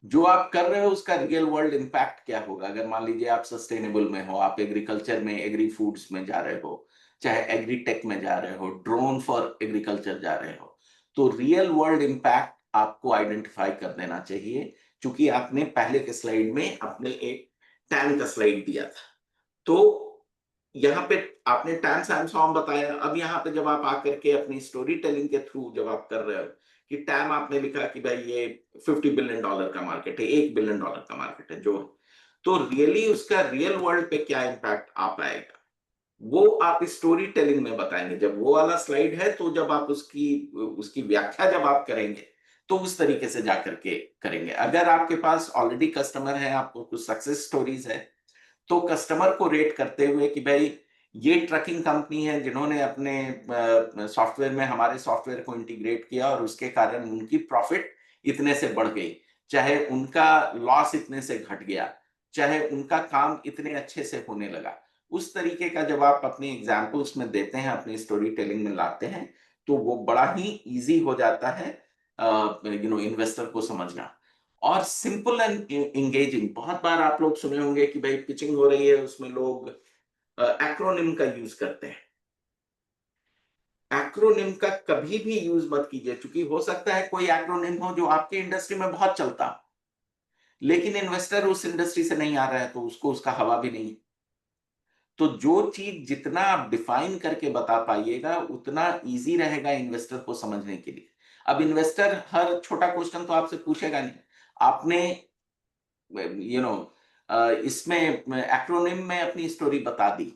जो आप कर रहे हो उसका रियल वर्ल्ड इंपैक्ट क्या होगा। अगर मान लीजिए आप सस्टेनेबल में हो, आप एग्रीकल्चर में, एग्री फूड्स में जा रहे हो, चाहे एग्री टेक में जा रहे हो, ड्रोन फॉर एग्रीकल्चर जा रहे हो, तो रियल वर्ल्ड इंपैक्ट आपको आइडेंटिफाई कर देना चाहिए। क्योंकि आपने पहले के स्लाइड में अपने एक टैन का स्लाइड दिया था, तो यहाँ पे आपने टैन सैमसॉन्ग बताया। अब यहाँ पे जब आप आकर के अपनी स्टोरी टेलिंग के थ्रू जब आप कर रहे हो कि टैम आपने लिखा कि भाई ये $50 बिलियन का मार्केट है, $1 बिलियन का मार्केट है जो, तो रियली उसका रियल वर्ल्ड पे क्या इंपैक्ट आ पाएगा वो आप स्टोरी टेलिंग में बताएंगे। जब वो वाला स्लाइड है तो जब आप उसकी उसकी व्याख्या जब आप करेंगे तो उस तरीके से जाकर के करेंगे। अगर आपके पास ऑलरेडी कस्टमर है, आपको कुछ सक्सेस स्टोरीज है, तो कस्टमर को रेट करते हुए कि भाई ये ट्रकिंग कंपनी है जिन्होंने अपने सॉफ्टवेयर में हमारे सॉफ्टवेयर को इंटीग्रेट किया और उसके कारण उनकी प्रॉफिट इतने से बढ़ गई, चाहे उनका लॉस इतने से घट गया, चाहे उनका काम इतने अच्छे से होने लगा। उस तरीके का जब आप अपने एग्जाम्पल्स में देते हैं, अपनी स्टोरी टेलिंग में लाते हैं, तो वो बड़ा ही इजी हो जाता है इन्वेस्टर को समझना। और सिंपल एंड एंगेजिंग, बहुत बार आप लोग सुने होंगे कि भाई पिचिंग हो रही है, उसमें लोग एक्रोनिम का यूज करते हैं। एक्रोनिम का कभी भी यूज मत कीजिए, क्योंकि हो सकता है कोई एक्रोनिम हो जो आपके इंडस्ट्री में बहुत चलता हो, लेकिन इन्वेस्टर उस इंडस्ट्री से नहीं आ रहा है तो उसको उसका हवा भी नहीं। तो जो चीज जितना आप डिफाइन करके बता पाइएगा उतना इजी रहेगा इन्वेस्टर को समझने के लिए। अब इन्वेस्टर हर छोटा क्वेश्चन तो आपसे पूछेगा नहीं। आपने इसमें एक्रोनिम में अपनी स्टोरी बता दी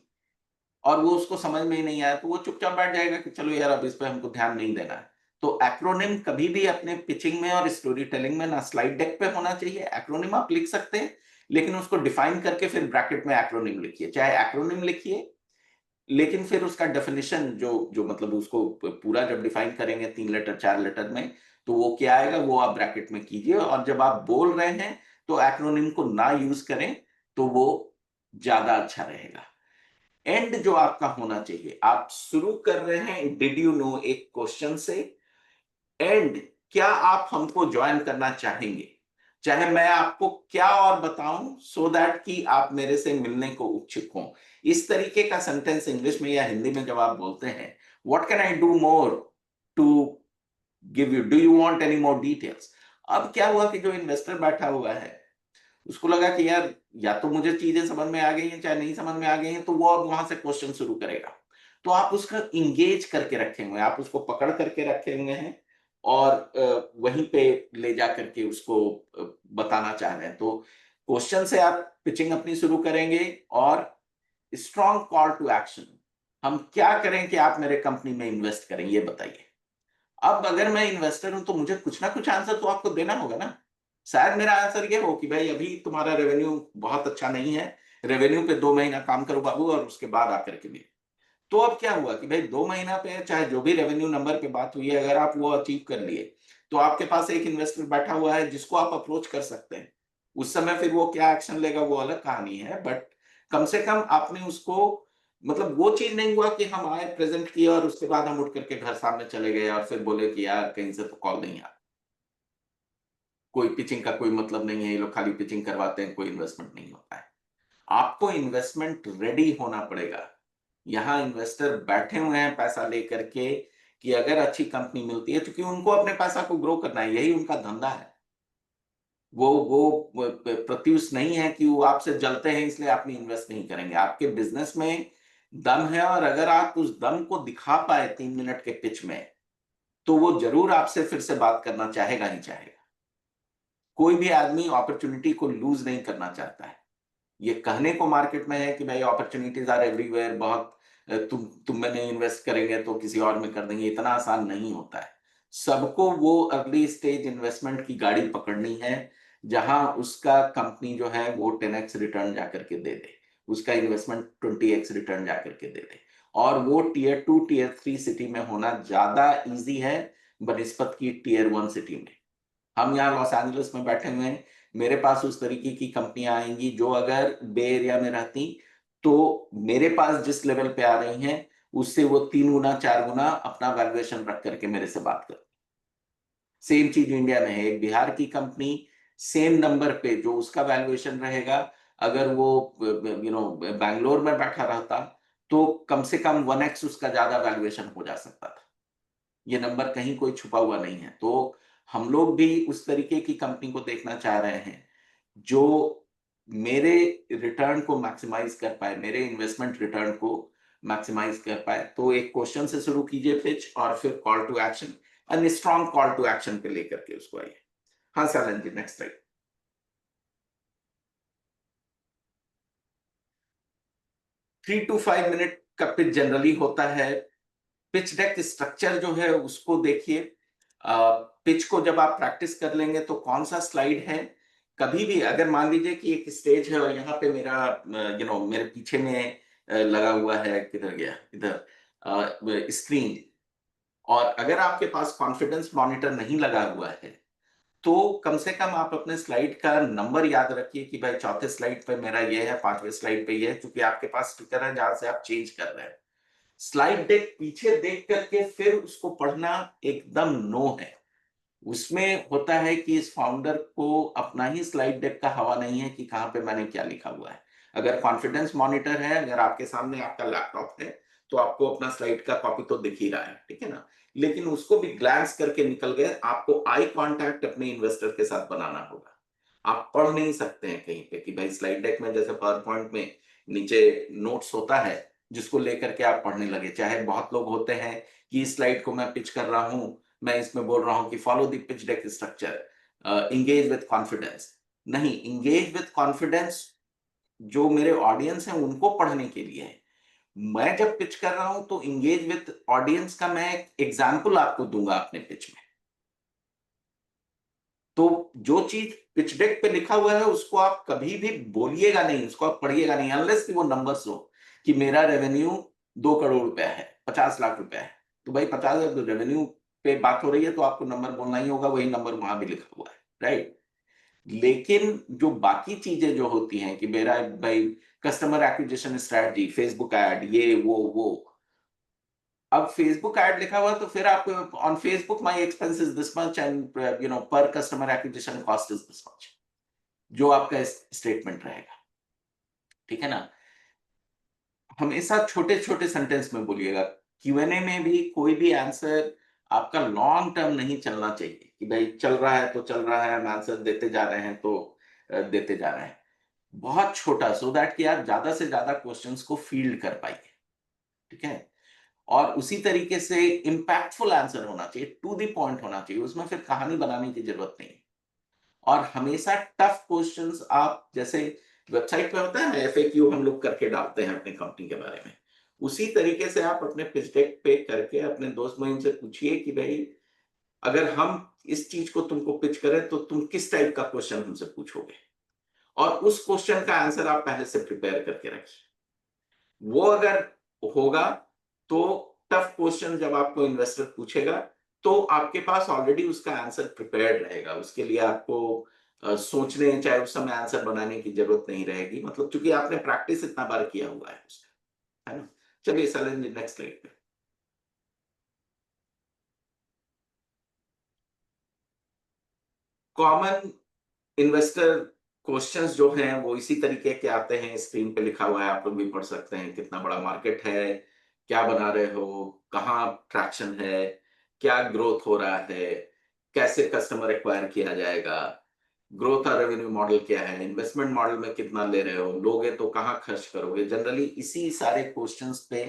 और वो उसको समझ में ही नहीं आया, तो वो चुपचाप बैठ जाएगा कि चलो यार अब इस पे हमको ध्यान नहीं देना है। तो एक्रोनिम कभी भी अपने पिचिंग में और स्टोरी टेलिंग में ना स्लाइड डेक पे होना चाहिए। एक्रोनिम आप लिख सकते हैं, लेकिन उसको डिफाइन करके फिर ब्रैकेट में एक्रोनिम लिखिए, चाहे एक्रोनिम लिखिए, लेकिन फिर उसका डेफिनेशन जो जो मतलब उसको पूरा जब डिफाइन करेंगे 3 लेटर 4 लेटर में, तो वो क्या आएगा वो आप ब्रैकेट में कीजिए। और जब आप बोल रहे हैं तो एक्रोनिम को ना यूज करें, तो वो ज्यादा अच्छा रहेगा। एंड जो आपका होना चाहिए, आप शुरू कर रहे हैं डिड यू नो एक क्वेश्चन से, एंड क्या आप हमको ज्वाइन करना चाहेंगे, चाहे मैं आपको क्या और बताऊं सो दैट कि आप मेरे से मिलने को इच्छुक हों। इस तरीके का सेंटेंस इंग्लिश में या हिंदी में जब आप बोलते हैं, what can I do more to give you, do you want any more details. अब क्या हुआ कि जो इन्वेस्टर बैठा हुआ है उसको लगा कि यार या तो मुझे चीजें समझ में आ गई हैं चाहे नहीं समझ में आ गई हैं, तो वो अब वहां से क्वेश्चन शुरू करेगा। तो आप उसका इंगेज करके रखे हुए हैं, आप उसको पकड़ करके रखे हुए हैं और वहीं पे ले जा करके उसको बताना चाह रहे हैं। तो क्वेश्चन से आप पिचिंग अपनी शुरू करेंगे और स्ट्रॉन्ग कॉल टू एक्शन, हम क्या करें कि आप मेरे कंपनी में इन्वेस्ट करें ये बताइए। अब अगर मैं इन्वेस्टर हूं तो मुझे कुछ ना कुछ आंसर तो आपको देना होगा ना। शायद मेरा आंसर ये हो कि भाई अभी तुम्हारा रेवेन्यू बहुत अच्छा नहीं है, रेवेन्यू पे 2 महीना काम करो बाबू और उसके बाद आकर के मिले। तो अब क्या हुआ कि भाई 2 महीना पे चाहे जो भी रेवेन्यू नंबर पे बात हुई है, अगर आप वो अचीव कर लिए तो आपके पास एक इन्वेस्टर बैठा हुआ है जिसको आप अप्रोच कर सकते हैं। उस समय फिर वो क्या एक्शन लेगा वो अलग कहानी है, बट कम से कम आपने उसको, मतलब वो चीज नहीं हुआ कि हम आए प्रेजेंट किए और उसके बाद हम उठ करके घर सामने चले गए और फिर बोले कि यार कहीं से तो कॉल नहीं आ, कोई पिचिंग का कोई मतलब नहीं है, ये लोग खाली पिचिंग करवाते हैं, कोई इन्वेस्टमेंट नहीं होता है। आपको इन्वेस्टमेंट रेडी होना पड़ेगा। यहाँ इन्वेस्टर बैठे हुए हैं पैसा लेकर के कि अगर अच्छी कंपनी मिलती है, क्योंकि उनको अपने पैसा को ग्रो करना है, यही उनका धंधा है। वो प्रत्युष नहीं है कि वो आपसे जलते हैं इसलिए आप नहीं इन्वेस्ट नहीं करेंगे। आपके बिजनेस में दम है और अगर आप उस दम को दिखा पाए 3 मिनट के पिच में, तो वो जरूर आपसे फिर से बात करना चाहेगा ही चाहेगा। कोई भी आदमी अपॉर्चुनिटी को लूज नहीं करना चाहता है। ये कहने को मार्केट में है कि भाई अपॉर्चुनिटीज आर एवरीवेयर, बहुत तुम में नहीं इन्वेस्ट करेंगे तो किसी और में कर देंगे, इतना आसान नहीं होता है। सबको वो अर्ली स्टेज इन्वेस्टमेंट की गाड़ी पकड़नी है जहां उसका कंपनी जो है वो 10x रिटर्न जाकर के दे दे, उसका इन्वेस्टमेंट 20x रिटर्न जाकर के दे दे। और वो टीयर 2 टीयर 3 सिटी में होना ज्यादा इजी है बनिस्पत की टीयर 1 सिटी में। हम यहाँ लॉस एंजलिस में बैठे हुए हैं, मेरे पास उस तरीके की कंपनियां आएंगी जो अगर बे एरिया में रहती तो मेरे पास जिस लेवल पे आ रही हैं उससे वो 3 गुना 4 गुना अपना वैल्यूएशन रख करके मेरे से बात कर। सेम चीज इंडिया में है, एक बिहार की कंपनी सेम नंबर पे जो उसका वैल्यूएशन रहेगा, अगर वो बैंगलोर में बैठा रहता तो कम से कम 1x उसका ज्यादा वैल्यूएशन हो जा सकता था। ये नंबर कहीं कोई छुपा हुआ नहीं है। तो हम लोग भी उस तरीके की कंपनी को देखना चाह रहे हैं जो मेरे रिटर्न को मैक्सिमाइज कर पाए, मेरे इन्वेस्टमेंट रिटर्न को मैक्सिमाइज कर पाए। तो एक क्वेश्चन से शुरू कीजिए पिच और फिर call to action, and strong call to action पे लेकर के उसको आइए। हाँ Sailan ji, next right. 3 to 5 minute का पिच जनरली होता है। पिच डेक स्ट्रक्चर जो है उसको देखिए। पिच को जब आप प्रैक्टिस कर लेंगे तो कौन सा स्लाइड है, कभी भी अगर मान लीजिए कि एक स्टेज है और यहाँ पे मेरा मेरे पीछे में लगा हुआ है, किधर गया इधर स्क्रीन, और अगर आपके पास कॉन्फिडेंस मॉनिटर नहीं लगा हुआ है तो कम से कम आप अपने स्लाइड का नंबर याद रखिए कि भाई चौथे स्लाइड पे मेरा ये है, 5वें स्लाइड पे ये है, क्योंकि आपके पास स्टिकर है जहां से आप चेंज कर रहे हैं। स्लाइड डेक पीछे देख करके फिर उसको पढ़ना एकदम नो है। उसमें होता है कि इस फाउंडर को अपना ही स्लाइड डेक का हवा नहीं है कि कहाँ पे मैंने क्या लिखा हुआ है। अगर कॉन्फिडेंस मॉनिटर है, अगर आपके सामने आपका लैपटॉप है, तो आपको अपना स्लाइड का कॉपी तो दिख ही रहा है, ठीक है ना। लेकिन उसको भी ग्लैंस करके निकल गए, आपको आई कांटेक्ट अपने इन्वेस्टर के साथ बनाना होगा। आप पढ़ नहीं सकते हैं कहीं पे कि भाई स्लाइड डेक में जैसे पावर पॉइंट में नीचे नोट्स होता है जिसको लेकर के आप पढ़ने लगे। चाहे बहुत लोग होते हैं कि इस स्लाइड को मैं पिच कर रहा हूं, मैं इसमें बोल रहा हूं कि follow the pitch deck structure, engage with confidence. नहीं, इंगेज विद कॉन्फिडेंस जो मेरे ऑडियंस हैं उनको पढ़ने के लिए है। मैं जब पिच कर रहा हूं तो इंगेज विद ऑडियंस का मैं एक एग्जाम्पल आपको दूंगा अपने पिच में। तो जो चीज पिच डेक पे लिखा हुआ है उसको आप कभी भी बोलिएगा नहीं, उसको आप पढ़िएगा नहीं, अनलेस कि वो नंबर्स हो कि मेरा रेवेन्यू 2 करोड़ रुपया है, 50 लाख रुपया है। तो भाई 50 रेवेन्यू पे बात हो रही है तो आपको नंबर बोलना ही होगा, वही नंबर वहां भी लिखा हुआ है, राइट। लेकिन जो बाकी चीजें जो होती हैं कि मेरा भाई customer acquisition strategy, Facebook ad, ये वो, अब फेसबुक ऐड लिखा हुआ तो फिर आपको on Facebook my expense is this much and per customer acquisition cost is this much, जो आपका स्टेटमेंट रहेगा, ठीक है ना। हमेशा छोटे छोटे सेंटेंस में बोलिएगा। क्यूएनए में भी कोई भी आंसर आपका लॉन्ग टर्म नहीं चलना चाहिए कि भाई चल रहा है तो चल रहा है, हम आंसर देते जा रहे हैं तो देते जा रहे हैं। बहुत छोटा, सो दैट कि आप ज्यादा से ज्यादा क्वेश्चंस को फील्ड कर पाइए, ठीक है। और उसी तरीके से इंपैक्टफुल आंसर होना चाहिए, टू द पॉइंट होना चाहिए, उसमें फिर कहानी बनाने की जरूरत नहीं। और हमेशा टफ क्वेश्चंस, आप जैसे वेबसाइट पे होता है ना एफएक्यू हम लोग करके डालते हैं अपने कंपनी के बारे में, उसी तरीके से आप अपने पिच डेक पे करके अपने दोस्त महिम से पूछिए कि भाई अगर हम इस चीज को तुमको पिच करें तो तुम किस टाइप का क्वेश्चन हमसे पूछोगे, और उस क्वेश्चन का आंसर आप पहले से प्रिपेयर करके रखिए। वो अगर होगा तो टफ क्वेश्चन जब आपको इन्वेस्टर पूछेगा तो आपके पास ऑलरेडी उसका आंसर प्रिपेयर्ड रहेगा, उसके लिए आपको सोचने चाहे उस समय आंसर बनाने की जरूरत नहीं रहेगी, मतलब क्योंकि आपने प्रैक्टिस इतना बार किया हुआ है उसका, है ना। चलिए चलें नेक्स्ट स्लाइड पे। कॉमन इन्वेस्टर क्वेश्चंस जो हैं वो इसी तरीके के आते हैं, स्क्रीन पे लिखा हुआ है, आप लोग भी पढ़ सकते हैं। कितना बड़ा मार्केट है, क्या बना रहे हो, कहाँ ट्रैक्शन है, क्या ग्रोथ हो रहा है, कैसे कस्टमर एक्वायर किया जाएगा, ग्रोथ और रेवेन्यू मॉडल क्या है, इन्वेस्टमेंट मॉडल में कितना ले रहे हो, लोगे तो कहाँ खर्च करोगे। जनरली इसी सारे क्वेश्चंस पे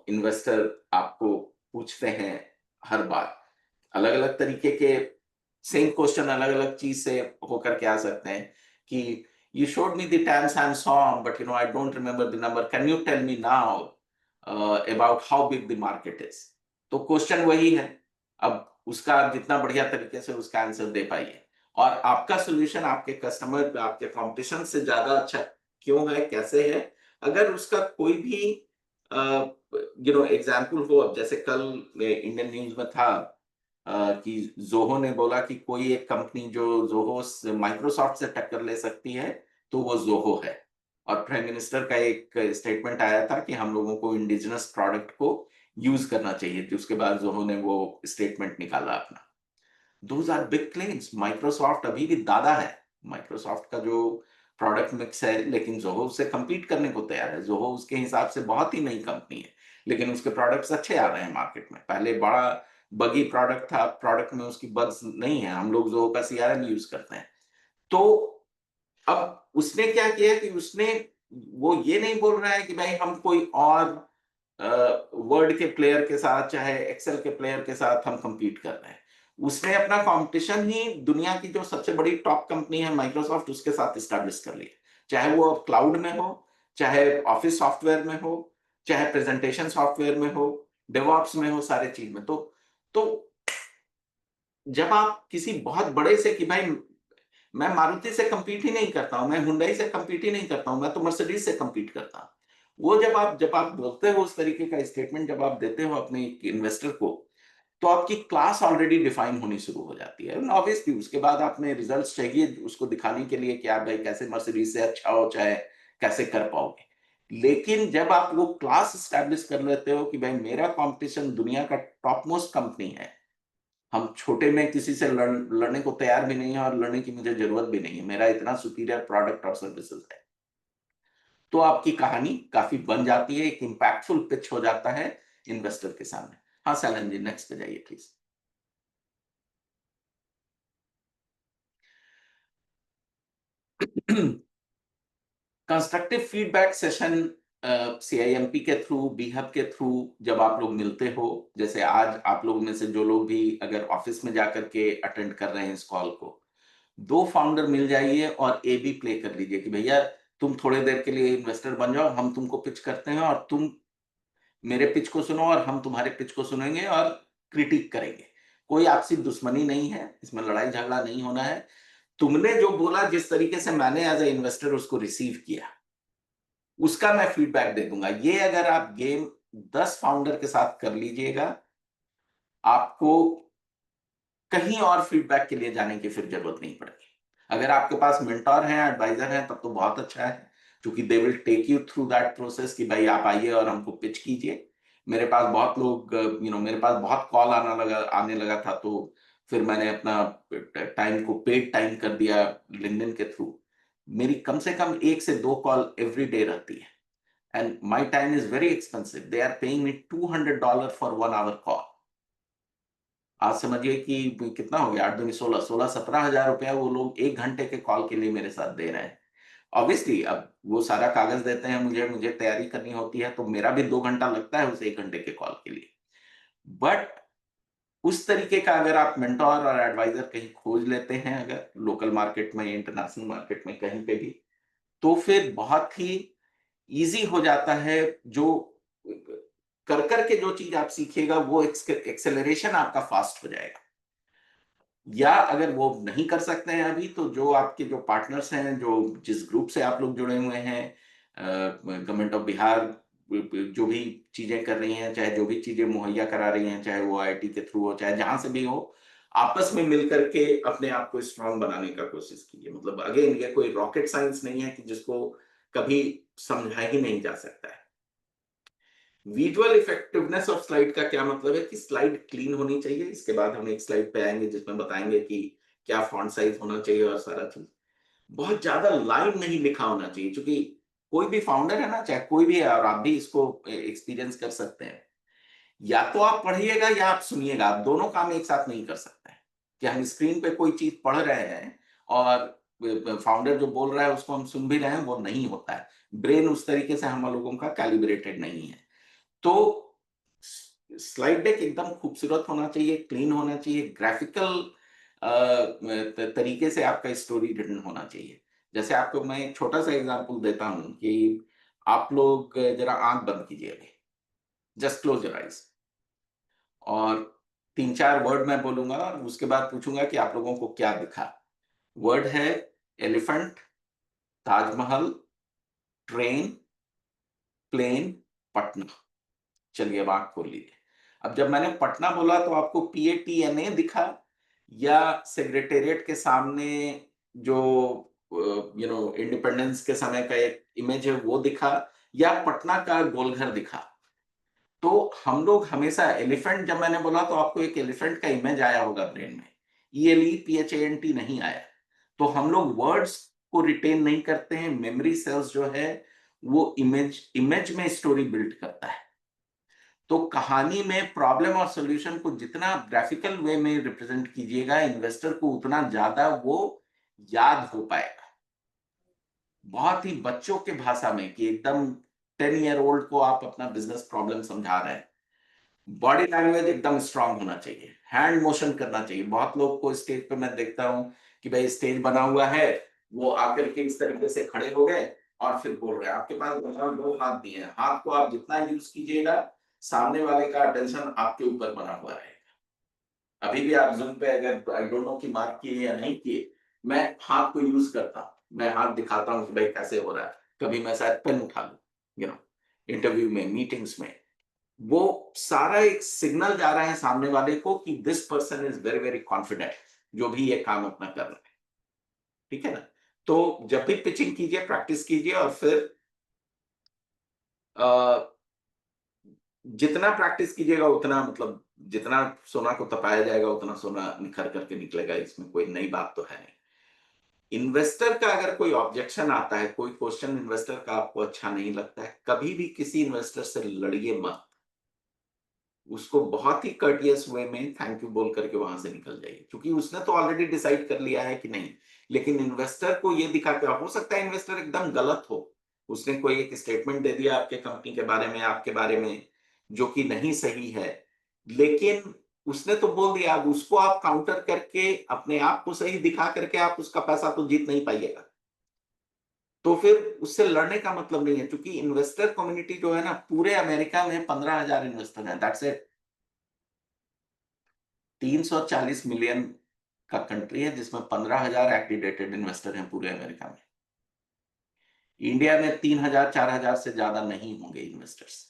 इन्वेस्टर आपको पूछते हैं हर बार। अलग अलग तरीके के सेम क्वेश्चन अलग अलग चीज से होकर के आ सकते हैं कि you showed me the TAM SAM song, but I don't remember the number. Can you tell me now about how big the market is? तो क्वेश्चन वही है। अब उसका आप जितना बढ़िया तरीके से उसका आंसर दे पाइए, और आपका सोल्यूशन आपके कस्टमर, आपके कंपटीशन से ज्यादा अच्छा क्यों है, कैसे है, अगर उसका कोई भी एग्जाम्पल हो। अब जैसे कल इंडियन न्यूज में था कि जोहो ने बोला कि कोई एक कंपनी जो जोहो माइक्रोसॉफ्ट से टक्कर ले सकती है तो वो जोहो है। और प्राइम मिनिस्टर का एक स्टेटमेंट आया था कि हम लोगों को इंडिजिनस प्रोडक्ट को यूज करना चाहिए, तो उसके बाद जोहो ने वो स्टेटमेंट निकाला अपना। Those are big claims. Microsoft अभी भी दादा है, माइक्रोसॉफ्ट का जो प्रोडक्ट मिक्स है, लेकिन जोहो उससे compete करने को तैयार है। जोहो उसके हिसाब से बहुत ही नई कंपनी है, लेकिन उसके प्रोडक्ट्स अच्छे आ रहे हैं मार्केट में। पहले बड़ा बगी प्रोडक्ट था, प्रोडक्ट में उसकी बग्स नहीं है, हम लोग जोहो का सीआरएम यूज करते हैं। तो अब उसने क्या किया कि उसने, वो ये नहीं बोल रहा है कि भाई हम कोई और वर्ड के प्लेयर के साथ, चाहे एक्सेल के प्लेयर के साथ हम compete कर रहे हैं। उसने अपना कंपटीशन ही दुनिया की जो सबसे बड़ी टॉप कंपनी है माइक्रोसॉफ्ट, उसके साथ स्टैब्लिश कर लिया। चाहे वो क्लाउड में हो, चाहे ऑफिस सॉफ्टवेयर में हो, चाहे प्रेजेंटेशन सॉफ्टवेयर में हो, डेवऑप्स में हो, सारे चीज में। तो जब आप किसी बहुत बड़े से कि भाई मैं मारुति से compete ही नहीं करता हूं, मैं हुंडई से compete ही नहीं करता हूं, मैं तो मर्सिडीज से compete करता हूं, वो जब आप बोलते हो उस तरीके का स्टेटमेंट, जब आप देते हो अपने इन्वेस्टर को, तो आपकी क्लास ऑलरेडी डिफाइन होनी शुरू हो जाती है। ऑब्वियसली उसके बाद आपने रिजल्ट्स चाहिए उसको दिखाने के लिए कि आप भाई कैसे मर्सिडीज से अच्छा हो, चाहे कैसे कर पाओगे। लेकिन जब आप वो क्लास स्टैब्लिश कर लेते हो कि भाई मेरा कंपटीशन दुनिया का टॉप मोस्ट कंपनी है, हम छोटे में किसी से लड़ने को तैयार भी नहीं है और लड़ने की मुझे जरूरत भी नहीं है, मेरा इतना सुपीरियर प्रोडक्ट और सर्विसेज है, तो आपकी कहानी काफी बन जाती है, एक इंपैक्टफुल पिच हो जाता है इन्वेस्टर के सामने। हाँ सैलन जी, नेक्स्ट पे जाइए please. Constructive feedback session CIMP के थ्रू, बीहब के थ्रू जब आप लोग मिलते हो, जैसे आज आप लोग में से जो लोग भी अगर ऑफिस में जाकर के अटेंड कर रहे हैं इस कॉल को, 2 फाउंडर मिल जाइए और ए बी प्ले कर लीजिए कि भैया तुम थोड़े देर के लिए इन्वेस्टर बन जाओ, हम तुमको पिच करते हैं और तुम मेरे पिच को सुनो और हम तुम्हारे पिच को सुनेंगे और क्रिटिक करेंगे। कोई आपसी दुश्मनी नहीं है, इसमें लड़ाई झगड़ा नहीं होना है। तुमने जो बोला, जिस तरीके से मैंने एज ए इन्वेस्टर उसको रिसीव किया, उसका मैं फीडबैक दे दूंगा। ये अगर आप गेम 10 फाउंडर के साथ कर लीजिएगा, आपको कहीं और फीडबैक के लिए जाने की फिर जरूरत नहीं पड़ेगी। अगर आपके पास मेंटोर हैं, एडवाइजर हैं, तब तो बहुत अच्छा है, क्योंकि they will take you through that process कि भाई आप आइए और हमको पिच कीजिए। मेरे पास बहुत लोग, मेरे पास बहुत कॉल आने लगा था, तो फिर मैंने अपना टाइम को पेड टाइम कर दिया लिंक्डइन के थ्रू। मेरी कम से कम 1 से 2 कॉल एवरी डे रहती है, and my time is very expensive. They are paying me $200 for 1 hour call. आज समझिए कि कितना हो गया, 8 दूनी 16, 17,000 रुपया वो लोग 1 घंटे के कॉल के लिए मेरे साथ दे रहे हैं। ऑब्वियसली अब वो सारा कागज देते हैं मुझे तैयारी करनी होती है, तो मेरा भी 2 घंटा लगता है उस 1 घंटे के कॉल के लिए। बट उस तरीके का अगर आप मेंटोर और एडवाइजर कहीं खोज लेते हैं, अगर लोकल मार्केट में, इंटरनेशनल मार्केट में कहीं पे भी, तो फिर बहुत ही इजी हो जाता है। जो कर करके जो चीज आप सीखिएगा, वो एक्सेलरेशन आपका फास्ट हो जाएगा। या अगर वो नहीं कर सकते हैं अभी, तो जो आपके जो पार्टनर्स हैं, जो जिस ग्रुप से आप लोग जुड़े हुए हैं, गवर्नमेंट ऑफ बिहार जो भी चीजें कर रही हैं, चाहे जो भी चीजें मुहैया करा रही हैं, चाहे वो IIT के थ्रू हो, चाहे जहां से भी हो, आपस में मिलकर के अपने आप को स्ट्रांग बनाने का कोशिश कीजिए। मतलब अगेन, ये कोई रॉकेट साइंस नहीं है कि जिसको कभी समझा ही नहीं जा सकता है। विजुअल इफेक्टिवनेस ऑफ स्लाइड का क्या मतलब है कि स्लाइड क्लीन होनी चाहिए। इसके बाद हम एक स्लाइड पे आएंगे जिसमें बताएंगे कि क्या फॉन्ट साइज होना चाहिए और सारा चीज। बहुत ज्यादा लाइन नहीं लिखा होना चाहिए, क्योंकि कोई भी फाउंडर है ना, चाहे कोई भी है, और आप भी इसको एक्सपीरियंस कर सकते हैं, या तो आप पढ़िएगा या आप सुनिएगा, आप दोनों काम एक साथ नहीं कर सकते हैं। कि हम स्क्रीन पे कोई चीज पढ़ रहे हैं और फाउंडर जो बोल रहा है उसको हम सुन भी रहे हैं, वो नहीं होता है। ब्रेन उस तरीके से हम लोगों का कैलिब्रेटेड नहीं है। तो स्लाइड डेक एकदम खूबसूरत होना चाहिए, क्लीन होना चाहिए, ग्राफिकल तरीके से आपका स्टोरी रिटन होना चाहिए। जैसे आपको मैं एक छोटा सा एग्जांपल देता हूं कि आप लोग जरा आंख बंद कीजिए अभी, जस्ट क्लोज योर आइज, और 3-4 वर्ड मैं बोलूंगा और उसके बाद पूछूंगा कि आप लोगों को क्या दिखा। वर्ड है elephant, Taj Mahal, train, plane, Patna. चलिए अब आंख खोल लीजिए। अब जब मैंने पटना बोला तो आपको PATNA दिखा, या सेक्रेटेरिएट के सामने जो इंडिपेंडेंस के समय का एक इमेज है वो दिखा, या पटना का गोलघर दिखा? तो हम लोग हमेशा एलिफेंट, जब मैंने बोला तो आपको एक एलिफेंट का इमेज आया होगा ब्रेन में, ELEPHANT नहीं आया। तो हम लोग वर्ड्स को रिटेन नहीं करते हैं, मेमोरी सेल्स जो है वो इमेज में स्टोरी बिल्ड करता है। तो कहानी में प्रॉब्लम और सॉल्यूशन को जितना ग्राफिकल वे में रिप्रेजेंट कीजिएगा, इन्वेस्टर को उतना ज्यादा वो याद हो पाएगा। बहुत ही बच्चों के भाषा में, कि एकदम 10 ईयर ओल्ड को आप अपना बिजनेस प्रॉब्लम समझा रहे हैं। बॉडी लैंग्वेज एकदम स्ट्रांग होना चाहिए, हैंड मोशन करना चाहिए। बहुत लोग को स्टेज पे मैं देखता हूं कि भाई स्टेज बना हुआ है, वो आकर के इस तरीके से खड़े हो गए और फिर बोल रहे हैं। आपके पास बताओ 2 हाथ दिए हैं, हाथ को आप जितना यूज कीजिएगा, सामने वाले का अटेंशन आपके ऊपर बना हुआ रहेगा। अभी भी आप जूम पे, अगर आई डोंट नो कि मार्क किए या नहीं किए, मैं हाथ को यूज करता हूं, मैं हाथ दिखाता हूं कि भाई कैसे हो रहा है। कभी मैं शायद पेन उठा लूं, इंटरव्यू में, मीटिंग्स में, वो सारा एक सिग्नल जा रहा है सामने वाले को कि this person is very very confident, जो भी ये काम अपना कर रहा है। ठीक है ना? तो जब भी पिचिंग कीजिए, प्रैक्टिस कीजिए, और फिर जितना प्रैक्टिस कीजिएगा उतना, मतलब जितना सोना को तपाया जाएगा उतना सोना निखर करके निकलेगा, इसमें कोई नई बात तो है नहीं। इन्वेस्टर का अगर कोई ऑब्जेक्शन आता है, कोई क्वेश्चन इन्वेस्टर का आपको अच्छा नहीं लगता है, कभी भी किसी इन्वेस्टर से लड़िए मत। उसको बहुत ही कर्टियस वे में थैंक यू बोल करके वहां से निकल जाइए, क्योंकि उसने तो ऑलरेडी डिसाइड कर लिया है कि नहीं। लेकिन इन्वेस्टर को ये दिखा के, हो सकता है इन्वेस्टर एकदम गलत हो, उसने कोई एक स्टेटमेंट दे दिया आपके कंपनी के बारे में, आपके बारे में, जो कि नहीं सही है, लेकिन उसने तो बोल दिया। अब उसको आप काउंटर करके अपने आप को सही दिखा करके आप उसका पैसा तो जीत नहीं पाइएगा। तो फिर उससे लड़ने का मतलब नहीं है, क्योंकि इन्वेस्टर कम्युनिटी जो है ना, पूरे अमेरिका में 15,000 इन्वेस्टर हैं, दैट्स इट। 340 मिलियन का कंट्री है जिसमें 15,000 एक्टिवेटेड इन्वेस्टर हैं पूरे अमेरिका में। इंडिया में 3,000 4,000 से ज्यादा नहीं होंगे इन्वेस्टर्स।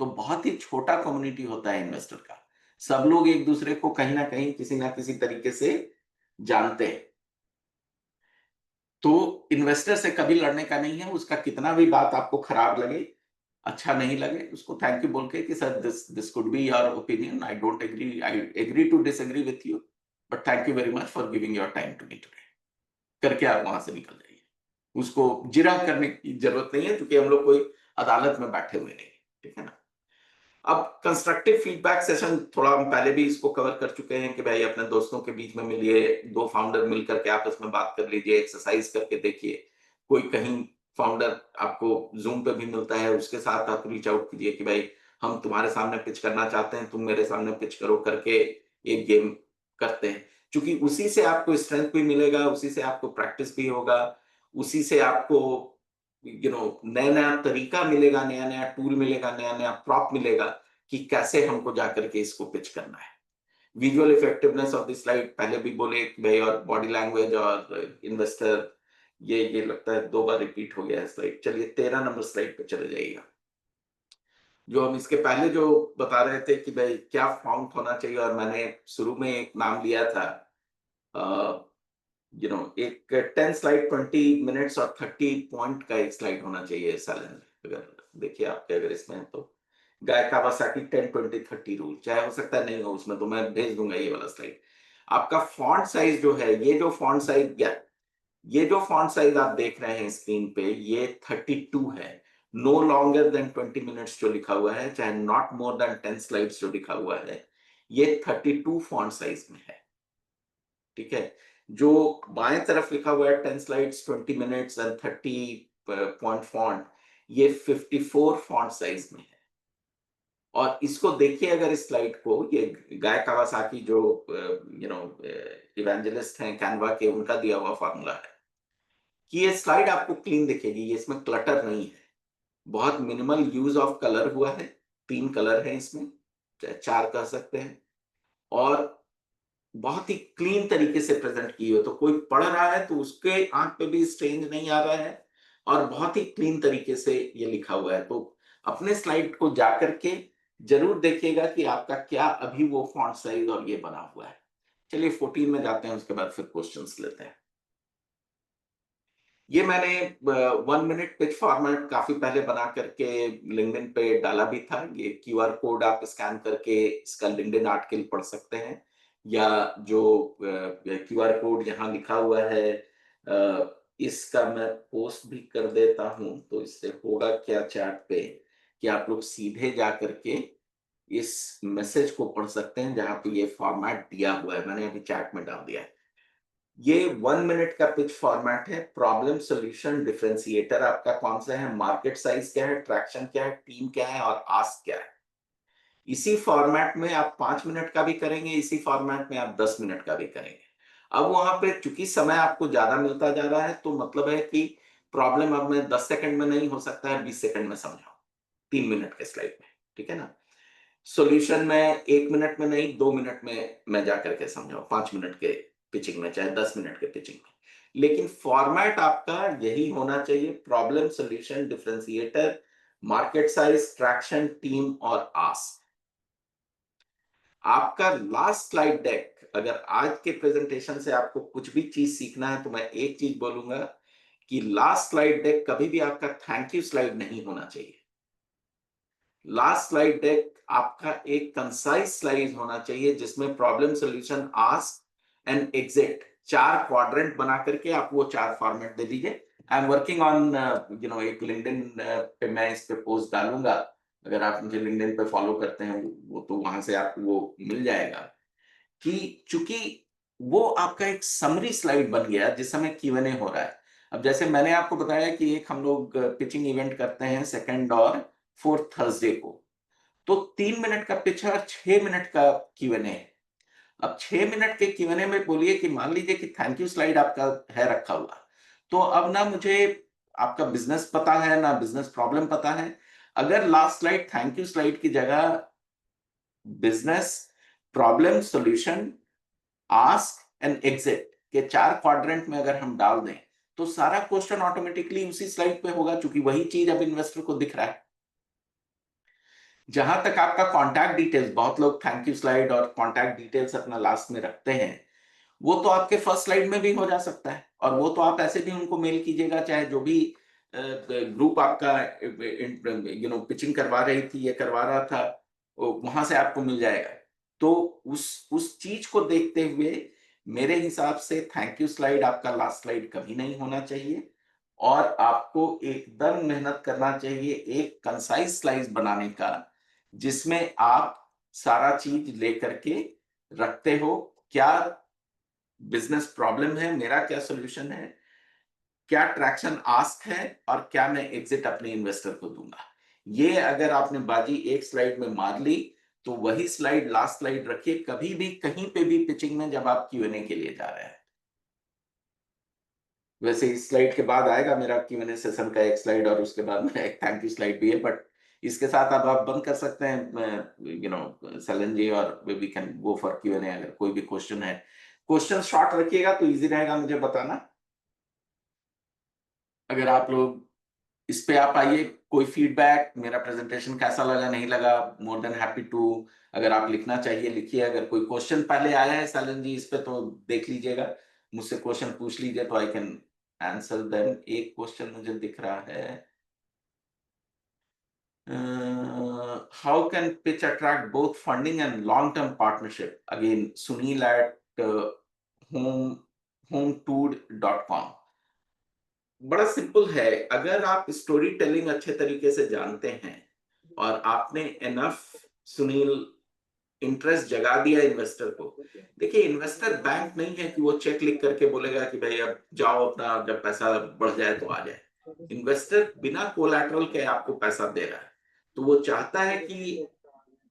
तो बहुत ही छोटा कम्युनिटी होता है इन्वेस्टर का। सब लोग एक दूसरे को कहीं ना कहीं किसी ना किसी तरीके से जानते हैं। तो इन्वेस्टर से कभी लड़ने का नहीं है। उसका कितना भी बात आपको खराब लगे, अच्छा नहीं लगे, उसको थैंक यू बोल के कि sir this could be your opinion, I don't agree, I agree to disagree with you, but thank you very much for giving your time to me today, करके आप वहां से निकल जाइए। उसको जिरह करने की जरूरत नहीं है, क्योंकि हम लोग कोई अदालत में बैठे हुए नहीं, ठीक है ना। अब कंस्ट्रक्टिव फीडबैक सेशन थोड़ा हम पहले भी इसको कवर कर चुके हैं कि भाई अपने दोस्तों के बीच में मिलिए, दो फाउंडर मिल करके आपस में बात कर लीजिए, एक्सरसाइज करके देखिए। कोई कहीं फाउंडर आपको जूम पे भी मिलता है, उसके साथ आप रीच आउट कीजिए कि भाई हम तुम्हारे सामने पिच करना चाहते हैं, तुम मेरे सामने पिच करो, करके एक गेम करते हैं। क्योंकि उसी से आपको स्ट्रेंथ भी मिलेगा, उसी से आपको प्रैक्टिस भी होगा, उसी से आपको नया नया तरीका मिलेगा, नया नया टूल मिलेगा, नया नया प्रॉप मिलेगा कि कैसे हमको जाकर के इसको पिच करना है। Visual effectiveness of the slide पहले भी बोले भाई, और बॉडी लैंग्वेज और इन्वेस्टर, ये लगता है 2 बार रिपीट हो गया है स्लाइड। चलिए 13 नंबर स्लाइड पे चले जाइएगा। जो हम इसके पहले जो बता रहे थे कि भाई क्या फाउंड होना चाहिए, और मैंने शुरू में एक नाम लिया था, एक 10 स्लाइड 20 मिनट्स और 30 पॉइंट का एक स्लाइड होना चाहिए सैलेंज। अगर देखिए आपके अगर इसमें है तो गाय कावासाकी 10 20 30 रूल, चाहे हो सकता है नहीं हो उसमें, तो मैं भेज दूंगा ये वाला स्लाइड। आपका फॉन्ट साइज जो है, ये जो फॉन्ट साइज आप देख रहे हैं स्क्रीन पे, ये 32 है। नो लॉन्गर देन 20 मिनट्स जो लिखा हुआ है, चाहे नॉट मोर देन 10 स्लाइड्स जो लिखा हुआ है, ये 32 फॉन्ट साइज में है, ठीक है। जो बाएं तरफ लिखा हुआ है 10 slides 20 minutes and 30 point font, ये 54 फॉन्ट साइज में है। और इसको देखिए अगर इस स्लाइड को, ये गाय कावासाकी जो इवेंजलिस्ट हैं कैनवा के, उनका दिया हुआ फॉर्मूला है कि ये स्लाइड आपको क्लीन दिखेगी, ये इसमें क्लटर नहीं है, बहुत मिनिमल यूज ऑफ कलर हुआ है, 3 कलर है इसमें, 4 कह सकते हैं, और बहुत ही क्लीन तरीके से प्रेजेंट की हो, तो कोई पढ़ रहा है तो उसके आंख पे भी स्ट्रेंज नहीं आ रहा है, और बहुत ही क्लीन तरीके से ये लिखा हुआ है। तो अपने स्लाइड को जाकर के जरूर देखिएगा कि आपका क्या अभी वो फॉन्ट साइज और ये बना हुआ है। चलिए 14 में जाते हैं, उसके बाद फिर क्वेश्चंस लेते हैं। ये मैंने 1 मिनट पिच फॉर्मेट काफी पहले बना करके लिंक्डइन पे डाला भी था। ये क्यूआर कोड आप स्कैन करके इसका लिंक्डइन आर्टिकल पढ़ सकते हैं, या जो क्यूआर कोड यहाँ लिखा हुआ है, इसका मैं पोस्ट भी कर देता हूं, तो इससे होगा क्या चैट पे कि आप लोग सीधे जा करके इस मैसेज को पढ़ सकते हैं जहां पे ये फॉर्मेट दिया हुआ है, मैंने अभी चैट में डाल दिया है। ये 1 मिनट का पिच फॉर्मेट है। प्रॉब्लम सॉल्यूशन डिफरेंशिएटर आपका कौन सा है, मार्केट साइज क्या है, ट्रैक्शन क्या है, टीम क्या है, और आस्क क्या है। इसी फॉर्मेट में आप 5 मिनट का भी करेंगे, इसी फॉर्मेट में आप 10 मिनट का भी करेंगे। अब वहां पे चूंकि समय आपको ज्यादा मिलता जा रहा है, तो मतलब है कि प्रॉब्लम अब मैं 10 सेकंड में नहीं, हो सकता है 20 सेकंड में समझाऊं, 3 मिनट के स्लाइड में, ठीक है ना। सॉल्यूशन में 1 मिनट में नहीं, 2 मिनट में मैं जाकर के समझाऊं, 5 मिनट के पिचिंग में, चाहे 10 मिनट के पिचिंग में। लेकिन फॉर्मेट आपका यही होना चाहिए, problem solution differentiator, market size, traction, team और आस्क। आपका लास्ट स्लाइड डेक, अगर आज के प्रेजेंटेशन से आपको कुछ भी चीज सीखना है, तो मैं एक चीज बोलूंगा कि लास्ट स्लाइड डेक कभी भी आपका थैंक यू स्लाइड नहीं होना चाहिए। लास्ट स्लाइड डेक आपका एक कंसाइज स्लाइड होना चाहिए जिसमें problem solution ask and exit 4 quadrant बना करके आप वो 4 फॉर्मेट दे दीजिए। आई एम वर्किंग ऑन एक लिंक्डइन पे मैं इस पे पोस्ट डालूंगा, अगर आप मुझे लिंक्डइन पे फॉलो करते हैं वो तो वहां से आपको वो मिल जाएगा कि चूंकि वो आपका एक समरी स्लाइड बन गया जिस समय Q&A हो रहा है। अब जैसे मैंने आपको बताया कि एक हम लोग पिचिंग इवेंट करते हैं 2nd और 4th थर्सडे को, तो 3 मिनट का पिच है और 6 मिनट का Q&A है। अब 6 मिनट के Q&A में बोलिए कि मान लीजिए कि थैंक यू स्लाइड आपका है रखा हुआ, तो अब ना मुझे आपका बिजनेस पता है ना बिजनेस प्रॉब्लम पता है। अगर last slide thank you slide की जगह business problem solution ask and exit के 4 क्वाड्रेंट में अगर हम डाल दें तो सारा क्वेश्चन ऑटोमेटिकली उसी स्लाइड पे होगा, क्योंकि वही चीज अब इन्वेस्टर को दिख रहा है। जहां तक आपका कॉन्टैक्ट डिटेल्स, बहुत लोग थैंक यू स्लाइड और कॉन्टैक्ट डिटेल्स अपना लास्ट में रखते हैं, वो तो आपके फर्स्ट स्लाइड में भी हो जा सकता है, और वो तो आप ऐसे भी उनको मेल कीजिएगा, चाहे जो भी ग्रुप आपका पिचिंग करवा रही थी या करवा रहा था वहां से आपको मिल जाएगा। तो उस चीज को देखते हुए मेरे हिसाब से थैंक यू स्लाइड आपका लास्ट स्लाइड कभी नहीं होना चाहिए, और आपको एकदम मेहनत करना चाहिए एक कंसाइज स्लाइड बनाने का जिसमें आप सारा चीज लेकर के रखते हो। क्या बिजनेस प्रॉब्लम है, मेरा क्या सॉल्यूशन है, क्या ट्रैक्शन आस्क है, और क्या मैं एग्जिट अपने इन्वेस्टर को दूंगा। ये अगर आपने बाजी एक स्लाइड में मार ली तो वही स्लाइड लास्ट स्लाइड रखिए कभी भी कहीं पे भी पिचिंग में जब आप Q&A के लिए जा रहे हैं। वैसे इस स्लाइड के बाद आएगा मेरा Q&A सेशन का एक स्लाइड, और उसके बाद में एक थैंक यू स्लाइड भी है, बट इसके साथ अब आप बंद कर सकते हैं सलन जी, और we can go for Q&A। अगर कोई भी क्वेश्चन है, क्वेश्चन शॉर्ट रखिएगा तो इजी रहेगा मुझे बताना। अगर आप लोग इस पे आप आइए, कोई फीडबैक, मेरा प्रेजेंटेशन कैसा लगा नहीं लगा, मोर देन हैप्पी टू, अगर आप लिखना चाहिए लिखिए। अगर कोई क्वेश्चन पहले आया है सैलन जी इस पे तो देख लीजिएगा, मुझसे क्वेश्चन पूछ लीजिए तो आई कैन आंसर देम। एक क्वेश्चन मुझे दिख रहा है, how can pitch attract both funding and long term partnership, again Sunil at hometour.com। बड़ा सिंपल है, अगर आप स्टोरी टेलिंग अच्छे तरीके से जानते हैं और आपने एनफ सुनील इंटरेस्ट जगा दिया इन्वेस्टर को। देखिए इन्वेस्टर बैंक नहीं है कि वो चेक लिख करके बोलेगा कि भाई अब जाओ अपना जब पैसा बढ़ जाए तो आ जाए। इन्वेस्टर बिना कोलैटरल के आपको पैसा दे रहा है, तो वो चाहता है कि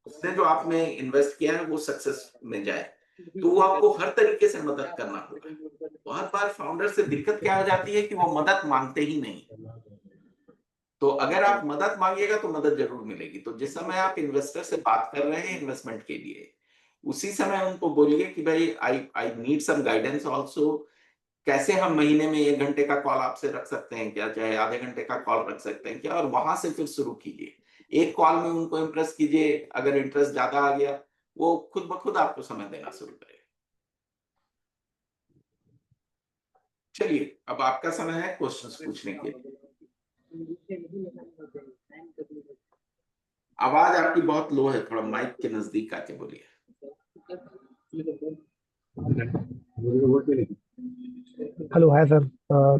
उसने जो आपने इन्वेस्ट किया है वो सक्सेस में जाए, तो वो आपको हर तरीके से मदद करना होगा। बहुत बार फाउंडर से दिक्कत क्या हो जाती है कि वो मदद मांगते ही नहीं। तो अगर आप मदद मांगिएगा तो मदद जरूर मिलेगी। तो जिस समय आप इन्वेस्टर से बात कर रहे हैं इन्वेस्टमेंट के लिए, उसी समय उनको बोलिए कि भाई I I need some guidance also. कैसे हम महीने में 1 घंटे का कॉल आपसे रख सकते हैं क्या, चाहे आधे घंटे का कॉल रख सकते हैं क्या, और वहां से फिर शुरू कीजिए। एक कॉल में उनको इम्प्रेस कीजिए, अगर इंटरेस्ट ज्यादा आ गया वो खुद ब खुद आपको समय देना शुरू करेगा। चलिए अब आपका समय है क्वेश्चंस पूछने के लिए। आवाज आपकी बहुत लो है, थोड़ा माइक के नजदीक आके बोलिए। Hello, hi sir.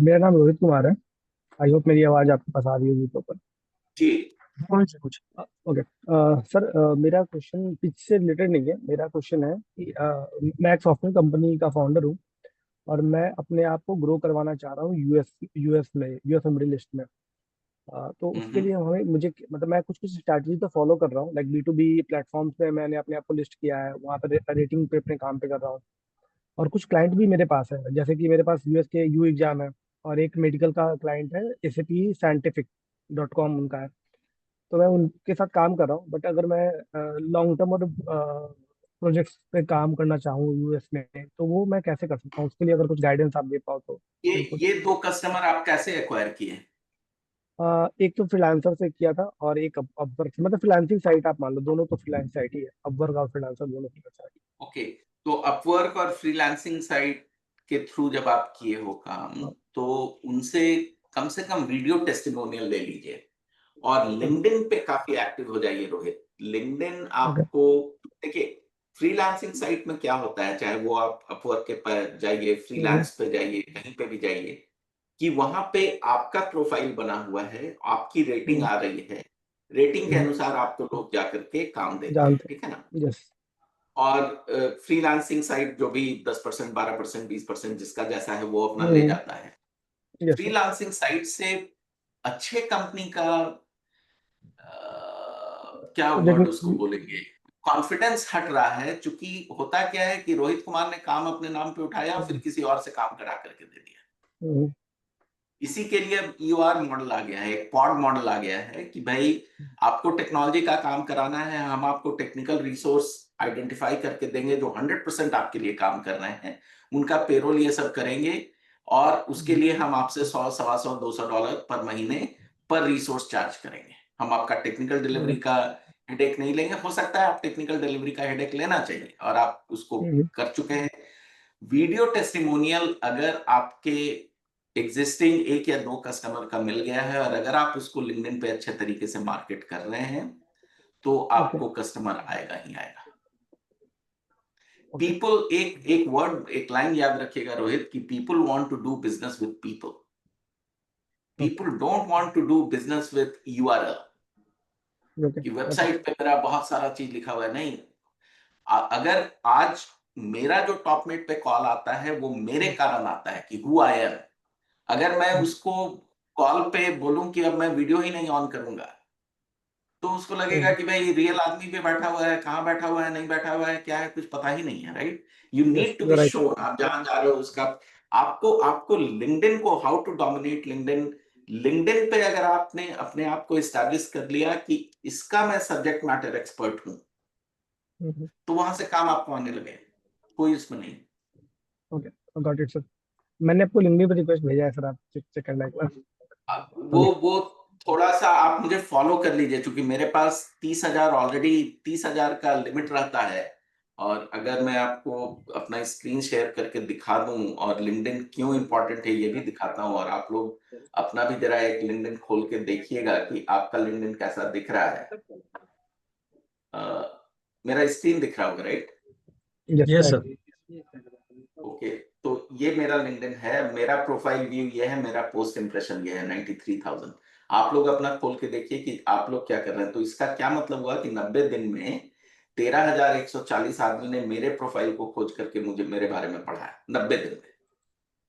मेरा नाम रोहित कुमार है। आई होप मेरी आवाज़ आपके पास आ रही होगी तो पर। जी कौन से कुछ। ओके सर, मेरा क्वेश्चन पिच से रिलेटेड नहीं है। मेरा क्वेश्चन है कि मैं एक सॉफ्टवेयर कंपनी का फाउंडर हूँ और मैं अपने आप को ग्रो करवाना चाह रहा हूँ यूएस में मिडिल ईस्ट में। तो उसके लिए हमें मुझे मतलब मैं कुछ कुछ स्ट्रैटेजी तो फॉलो कर रहा हूँ, लाइक B2B प्लेटफॉर्म्स पे मैंने अपने आप को लिस्ट किया है, वहाँ पर रेटिंग पे अपने काम पे कर रहा हूँ। और कुछ क्लाइंट भी मेरे पास है, जैसे कि मेरे पास यूएस के यू एग्जाम है, और एक मेडिकल का क्लाइंट है SAP Scientific.com उनका है। तो मैं उनके साथ काम कर रहा हूँ, बट अगर मैं लॉन्ग टर्म और प्रोजेक्ट्स पे काम करना चाहूँ यूएस में, तो वो मैं कैसे कर सकता हूँ? उसके लिए अगर कुछ गाइडेंस आप दे पाओ तो ये बिल्कुल। ये 2 कस्टमर आप कैसे एक्वायर किए? एक तो फ्रीलांसर से किया था और एक अपवर्क से, मतलब फ्रीलांसिंग साइट आप मान लो, दोनों तो फ्रीलांस साइट ही है, अपवर्क और फ्रीलांसर दोनों फ्रीलांस साइट। ओके, तो अपवर्क और फ्रीलांसिंग साइट के थ्रू जब आप किए हो काम, तो उनसे कम से कम वीडियो टेस्टिमोनियल ले लीजिए और लिंक्डइन पे काफी एक्टिव हो जाइए रोहित। LinkedIn okay. आपको, देखिए फ्रीलांसिंग साइट में क्या होता है, चाहे वो आप अपवर्क के पर जाइए, फ्रीलांस पे जाइए, कहीं पे भी जाइए, कि वहां पे आपका प्रोफाइल बना हुआ है, आपकी रेटिंग आ रही है, रेटिंग के अनुसार आपको लोग जाकर के काम देते हैं, जानते ठीक है ना। हैं। यस। और फ्रीलांसिंग साइट जो भी 10%, 12%, 20% जिसका जैसा है वो अपना ले जाता है। Yes sir. फ्रीलांसिंग साइट से अच्छे कंपनी का क्या वर्ड उसको प्रोजेक्ट। बोलेंगे, कॉन्फिडेंस हट रहा है। चूंकि होता क्या है कि रोहित कुमार ने काम अपने नाम पे उठाया, फिर किसी और से काम करा करके दे दिया। इसी के लिए यूआर मॉडल आ गया है, एक पॉड मॉडल आ गया है कि भाई आपको टेक्नोलॉजी का काम कराना है, हम आपको टेक्निकल रिसोर्स आइडेंटिफाई करके देंगे जो 100% आपके लिए काम कर रहे हैं, उनका पेरोल ये सब करेंगे, और उसके लिए हम आपसे 100, $125, $200 पर महीने पर रिसोर्स चार्ज करेंगे। हम आपका टेक्निकल डिलीवरी का हेडेक नहीं लेंगे। हो सकता है आप टेक्निकल डिलीवरी का हेडेक लेना चाहिए और आप उसको कर चुके हैं। वीडियो टेस्टिमोनियल अगर आपके एग्जिस्टिंग 1 या 2 कस्टमर का मिल गया है, और अगर आप उसको लिंक्डइन पे अच्छे तरीके से मार्केट कर रहे हैं, तो आपको कस्टमर आएगा ही आएगा। पीपल, एक वर्ड, एक लाइन याद रखिएगा रोहित, कि people want to do business with people, people don't want to do business with URL, कि वेबसाइट पे मेरा बहुत सारा चीज लिखा हुआ है। नहीं, अगर आज मेरा जो टॉपमेट पे कॉल आता है वो मेरे कारण आता है कि हु आई एम। अगर मैं उसको कॉल पे बोलूं कि अब मैं वीडियो ही नहीं ऑन करूंगा, तो उसको लगेगा कि भाई रियल आदमी पे बैठा हुआ है, कहाँ बैठा हुआ है, नहीं बैठा हुआ है, क्या है, कुछ पता ही नहीं है, right. You yes need to you be right. Shaun, आप जहां जा रहे हो उसका, आपको आपको लिंक्डइन को, how to dominate LinkedIn, LinkedIn पे अगर आपने अपने आप को एस्टैब्लिश कर लिया कि इसका मैं सब्जेक्ट मैटर एक्सपर्ट हूं, तो वहां से काम आपको आने लगे, कोई इसमें नहीं। Okay, got it sir. मैंने आपको लिंक्डइन पे रिक्वेस्ट भेजा है सर, आप चेक करना एक बार। ओके। वो थोड़ा सा आप मुझे फॉलो कर लीजिए, क्योंकि मेरे पास 30,000 ऑलरेडी, 30,000 का लिमिट रहता है। और अगर मैं आपको अपना स्क्रीन शेयर करके दिखा दूं और लिंक्डइन क्यों इंपॉर्टेंट है ये भी दिखाता हूं, और आप लोग अपना भी जरा एक लिंक्डइन खोल के देखिएगा कि आपका लिंक्डइन कैसा दिख रहा है। मेरा स्क्रीन दिख रहा होगा, राइट? Yes sir. ओके, तो ये मेरा लिंक्डइन है, मेरा प्रोफाइल व्यू ये है, मेरा पोस्ट इंप्रेशन ये है 93,000। आप लोग अपना खोल के देखिए कि आप लोग क्या कर रहे हैं। तो इसका क्या मतलब हुआ कि 90 दिन में 13,140 आदमी ने मेरे प्रोफाइल को खोज करके मुझे, मेरे बारे में पढ़ा है 90 दिन में,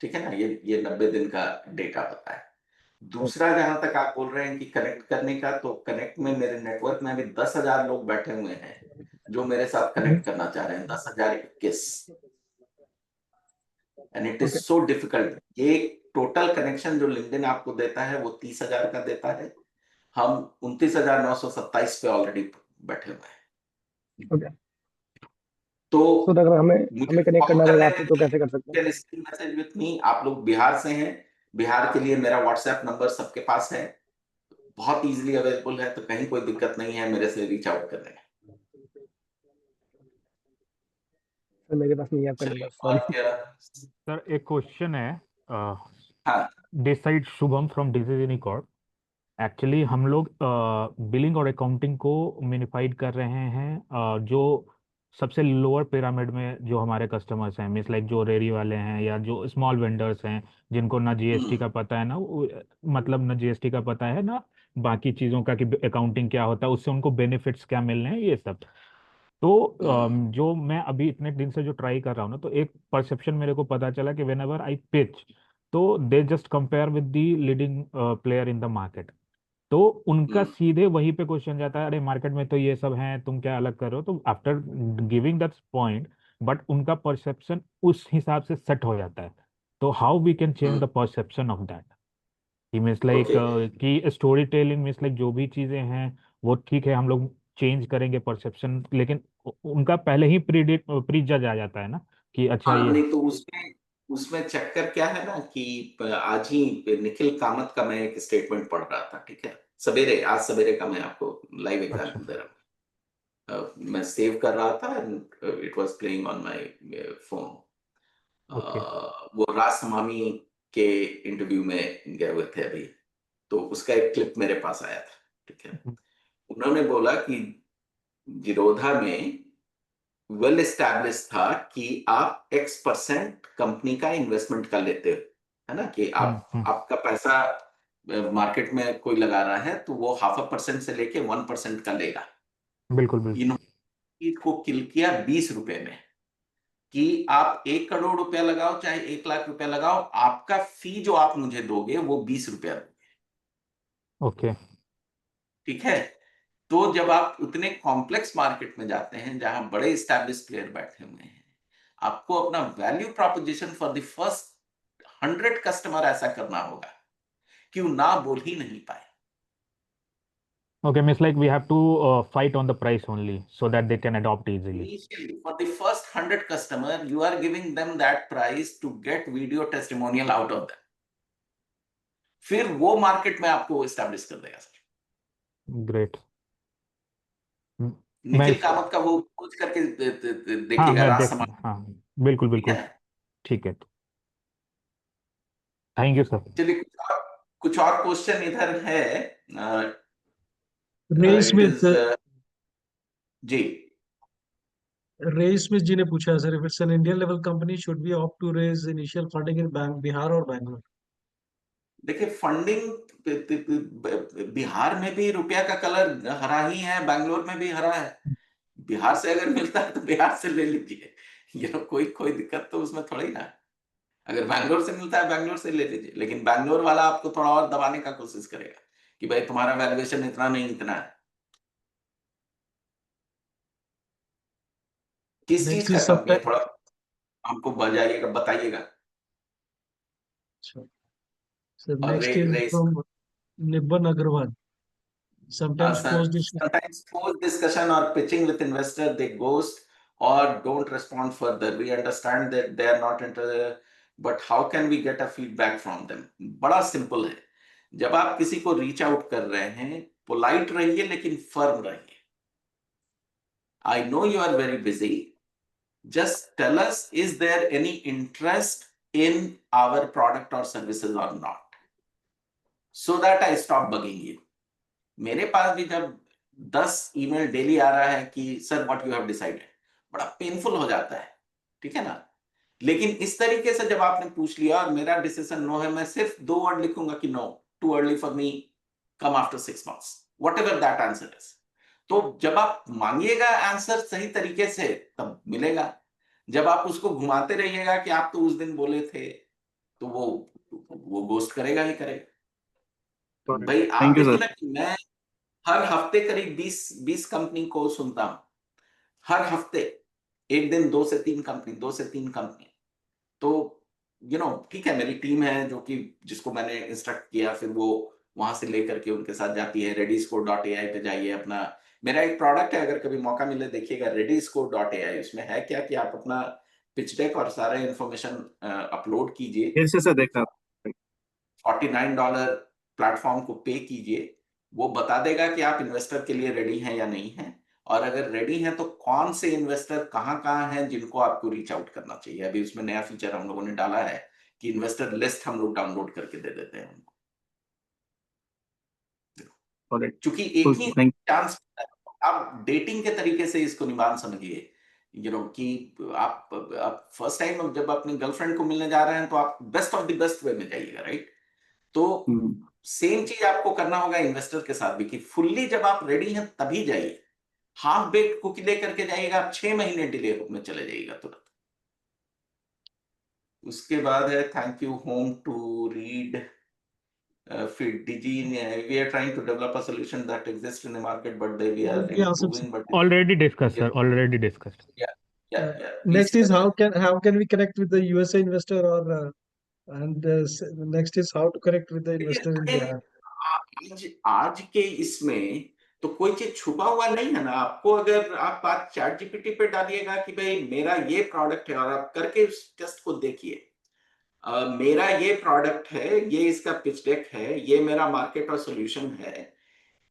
ठीक है ना। ये 90 दिन का डेटा होता है। दूसरा, जहां तक आप बोल रहे हैं कि कनेक्ट करने का, तो कनेक्ट में मेरे नेटवर्क में अभी 10,000 लोग बैठे हुए हैं जो मेरे साथ कनेक्ट करना चाह रहे हैं, 10,021। And it is okay. So difficult. ये टोटल कनेक्शन जो लिंक्डइन आपको देता है वो 30,000 का देता है, हम 29,927 पे ऑलरेडी बैठे हुए हैं। ओके तो सर, अगर हमें मुझे हमें कनेक्ट फॉलो करना रहेगा करने आपसे में तो कैसे कर सकते हैं? Can still message with me. आप लोग बिहार से हैं, बिहार के लिए मेरा व्हाट्सएप नंबर सबके पास है, बहुत इजीली अवेलेबल है, तो कहीं कोई दिक्कत नहीं है मेरे से रीच आउट करने में। सर मेरे पास नहीं है आपका चलिए, नंबर, और सॉरी। क्या। सर एक क्वेश्चन है। हाँ। This side Shubham from decision Corp. Actually हम लोग बिलिंग और अकाउंटिंग को मिनिफाइड कर रहे हैं, जो सबसे लोअर पिरामिड में जो हमारे कस्टमर्स हैं, मीन्स लाइक जो रेरी वाले हैं या जो स्मॉल वेंडर्स हैं, जिनको ना जीएसटी का पता है ना मतलब ना जीएसटी का पता है ना बाकी चीज़ों का कि अकाउंटिंग क्या होता है, उससे उनको बेनिफिट्स क्या मिल रहे हैं, ये सब। तो जो मैं अभी इतने दिन से जो ट्राई कर रहा हूँ ना, तो एक परसेप्शन मेरे को पता चला कि वेन एवर आई पिच, तो they just compare with the leading player in the market. तो उनका सीधे वहीं पे क्वेश्चन जाता है, अरे मार्केट में तो ये सब है, तुम क्या अलग कर रहे हो। तो after giving that point, but उनका परसेप्शन उस हिसाब से सेट हो जाता है। तो how we can change the perception of that? He means like okay, कि स्टोरी टेलिंग मीन्स लाइक जो भी चीजें हैं वो ठीक है, हम लोग चेंज करेंगे परसेप्शन, लेकिन उनका पहले ही प्री जज आ जाता है ना कि अच्छा हाँ, ये। नहीं तो उसमें उसमें चक्कर क्या है ना कि आज ही निखिल कामत का मैं एक स्टेटमेंट पढ़ रहा था, ठीक है, सवेरे, आज सवेरे का, मैं आपको लाइव अच्छा। एग्जांपल दे रहा हूँ। मैं सेव कर रहा था and it was playing on my phone. Okay. वो रासमामी के इंटरव्यू में गए हुए थे अभी, तो उसका एक क्लिप मेरे पास आया था। ठीक है। उन्होंने बोला कि जिरोधा में वेल एस्टैब्लिश था कि आप X% कंपनी का इन्वेस्टमेंट कर लेते हो, है ना, कि आपका पैसा मार्केट में कोई लगा रहा है तो वो 0.5% से लेके 1% का लेगा। बिल्कुल बिल्कुल। इन्होंने को किल किया 20 रुपए में, कि आप 1 करोड़ रुपया लगाओ चाहे 1 लाख रुपया लगाओ, आपका फी जो आप मुझे दोगे वो 20 रुपया दोगे। ओके। ठीक है। तो जब आप उतने कॉम्प्लेक्स मार्केट में जाते हैं जहां बड़े एस्टैब्लिश प्लेयर बैठे हुए हैं, आपको अपना value proposition for the first 100 customer ऐसा करना होगा कि वो ना बोल ही नहीं पाए। Okay, means like we have to fight on the price only so that they can adopt easily. Initially, for the first 100 customer, you are giving them that price to get video testimonial out of them. फिर वो मार्केट में आपको एस्टैब्लिश कर देगा सर। ग्रेट। निखिल कामत का वो खोज करके हाँ देखिएगा, मैं राज देख, समाज। हाँ बिल्कुल ठीक बिल्कुल। है। ठीक है, थैंक यू सर। चलिए कुछ और क्वेश्चन इधर है। रे इट स्मिथ इज जी। रे स्मिथ जी ने पूछा sir, if it's an Indian level company should be opt to raise initial funding in bank Bihar और बैंगलोर? देखिए फंडिंग बिहार में भी रुपया का कलर हरा ही है, बैंगलोर में भी हरा है। बिहार से अगर मिलता है तो बिहार से ले लीजिए, ये कोई दिक्कत तो उसमें थोड़ी ना। अगर बैंगलोर से मिलता है बैंगलोर से ले लीजिए, लेकिन बैंगलोर वाला आपको थोड़ा और दबाने का कोशिश करेगा कि भाई तुम्हारा वैल्यूएशन इतना नहीं इतना है। किस चीज नेक्स्ट का इज कंपनी है, समटाइम, थोड़ा हमको बताइएगा। सर और next is race from Nibban Agrawal. Sometimes post this. sometimes post discussion or pitching with investor they ghost or don't respond further. We understand that they are not interested, but how can we get a feedback from them? बड़ा सिंपल है। जब आप किसी को रीच आउट कर रहे हैं, पोलाइट रहिए लेकिन फर्म रहिए। I know you are very busy, just tell us, is there any interest in our product or services or not, so that I stop bugging you. मेरे पास भी जब 10 ईमेल डेली आ रहा है कि sir what you have decided, बड़ा पेनफुल हो जाता है, ठीक है ना। लेकिन इस तरीके से जब आपने पूछ लिया और मेरा डिसीजन नो है, मैं सिर्फ 2 वर्ड लिखूंगा कि no, too early for me, come after 6 months, whatever that answer is. तो जब आप मांगिएगा आंसर सही तरीके से तब मिलेगा। जब आप उसको घुमाते रहिएगा कि आप तो उस दिन बोले थे, तो वो गोस्ट करेगा ही करेगा। भाई आप देखिए ना कि मैं हर हफ्ते करीब 20 कंपनी को सुनता हूं, हर हफ्ते एक दिन 2 से 3 कंपनी। तो ठीक है, मेरी टीम है जो कि जिसको मैंने इंस्ट्रक्ट किया, फिर वो वहां से लेकर के उनके साथ जाती है। redisco.ai पे जाइए, अपना मेरा एक प्रोडक्ट है, अगर कभी मौका मिले देखिएगा redisco.ai। उसमें है क्या कि आप अपना पिच डेक और सारे इंफॉर्मेशन अपलोड कीजिए, फिर से देखना। $49 प्लेटफॉर्म को पे कीजिए, वो बता देगा कि आप इन्वेस्टर के लिए रेडी हैं या नहीं हैं, और अगर रेडी हैं तो कौन से इन्वेस्टर कहां कहां हैं जिनको आपको रीच आउट करना चाहिए। अभी उसमें नया फीचर हम लोगों ने डाला है कि इन्वेस्टर लिस्ट हम लोग डाउनलोड करके दे देते हैं उनको। चूंकि एक ही चांस, आप डेटिंग के तरीके से इसको निभान समझिए, कि आप फर्स्ट टाइम जब अपनी गर्लफ्रेंड को मिलने जा रहे हैं तो आप best of the best way में जाइएगा, राइट। तो सेम चीज आपको करना होगा इन्वेस्टर के साथ भी, कि फुल्ली जब आप रेडी हैं तभी जाइए। हाफ बेक्ड कुकी लेकर के जाइएगा, आप 6 महीने डिले में चले जाइएगा तुरंत। उसके बाद है thank you home to read feed digi, we are trying to develop a solution that exists in the market, but we are improving, but Already discussed, sir. Already discussed. yeah. Next is how can we connect with the USA investor, or and next is how to connect with the investor in Bihar. आज के इसमें तो कोई चीज छुपा हुआ नहीं है ना आपको। अगर आप बात चैट जीपीटी पे डालिएगा कि भाई मेरा ये प्रोडक्ट है, और आप करके उस टेस्ट को देखिए, मेरा ये प्रोडक्ट है, ये इसका पिच डेक है, ये मेरा मार्केट और सॉल्यूशन है,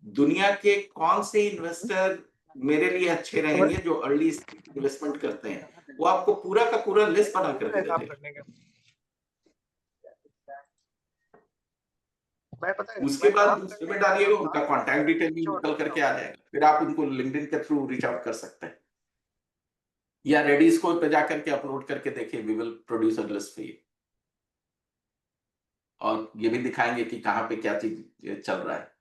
दुनिया के कौन से इन्वेस्टर मेरे लिए अच्छे रहेंगे जो अर्ली इन्वेस्टमेंट करते हैं, वो आपको पूरा का पूरा लिस्ट बना करके दे देगा। मैं पता है उसके मैं बाद काम दूसरे करने में लगा डालिएगा, था, उनका कॉन्टैक्ट डिटेल भी पीछे निकल हट करके गया। आ जाएगा, फिर आप उनको लिंक्डइन के थ्रू रीच आउट कर सकते हैं, या रेडिस्को पे जाकर के अपलोड करके देखिए, we will produce a list for you, और ये भी दिखाएंगे कि कहाँ पे क्या चीज चल रहा है।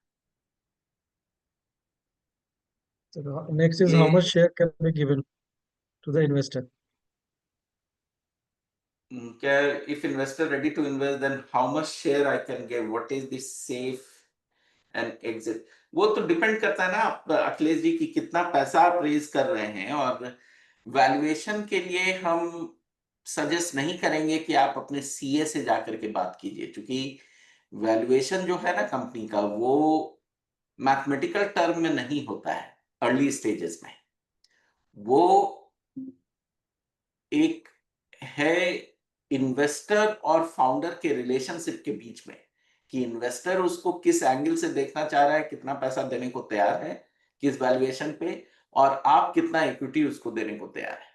So next is how ये much share can be given to the investor. क्या, if investor ready to invest, then how much share I can give, what is the safe and exit, वो तो डिपेंड करता है ना आप अखिलेश जी की कितना पैसा आप रेज कर रहे हैं। और वैल्यूएशन के लिए हम सजेस्ट नहीं करेंगे कि आप अपने सीए से जाकर के बात कीजिए, क्योंकि वैल्यूएशन जो है ना कंपनी का, वो मैथमेटिकल टर्म में नहीं होता है अर्ली स्टेजेस में, वो एक है इन्वेस्टर और फाउंडर के रिलेशनशिप के बीच में, कि इन्वेस्टर उसको किस एंगल से देखना चाह रहा है, कितना पैसा देने को तैयार है, किस वैल्यूएशन पे, और आप कितना इक्विटी उसको देने को तैयार है।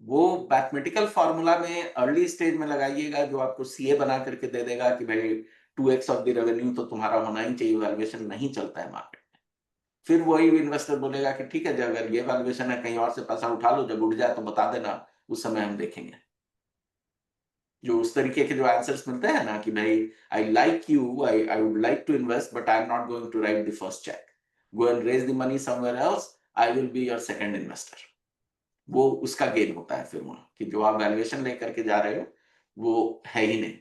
वो मैथमेटिकल फॉर्मूला में अर्ली स्टेज में लगाइएगा, जो आपको सीए बना करके दे देगा कि भाई 2x ऑफ द रेवेन्यू तो तुम्हारा होना ही चाहिए, वैल्यूएशन नहीं चलता है मार्केट में। फिर वही इन्वेस्टर बोलेगा कि ठीक है, जब अगर ये वैल्यूएशन है, कहीं और से पैसा उठा लो, जब उठ जाए तो बता देना, उस समय हम देखेंगे। जो उस तरीके के जो आंसर्स मिलते हैं ना कि भाई I like you, I would like to invest, but I am not going to write the first cheque, go and raise the money somewhere else, I will be your second investor. वो उसका गेन होता है फिर वहां, कि जो आप वैल्यूएशन लेकर के जा रहे हो वो है ही नहीं।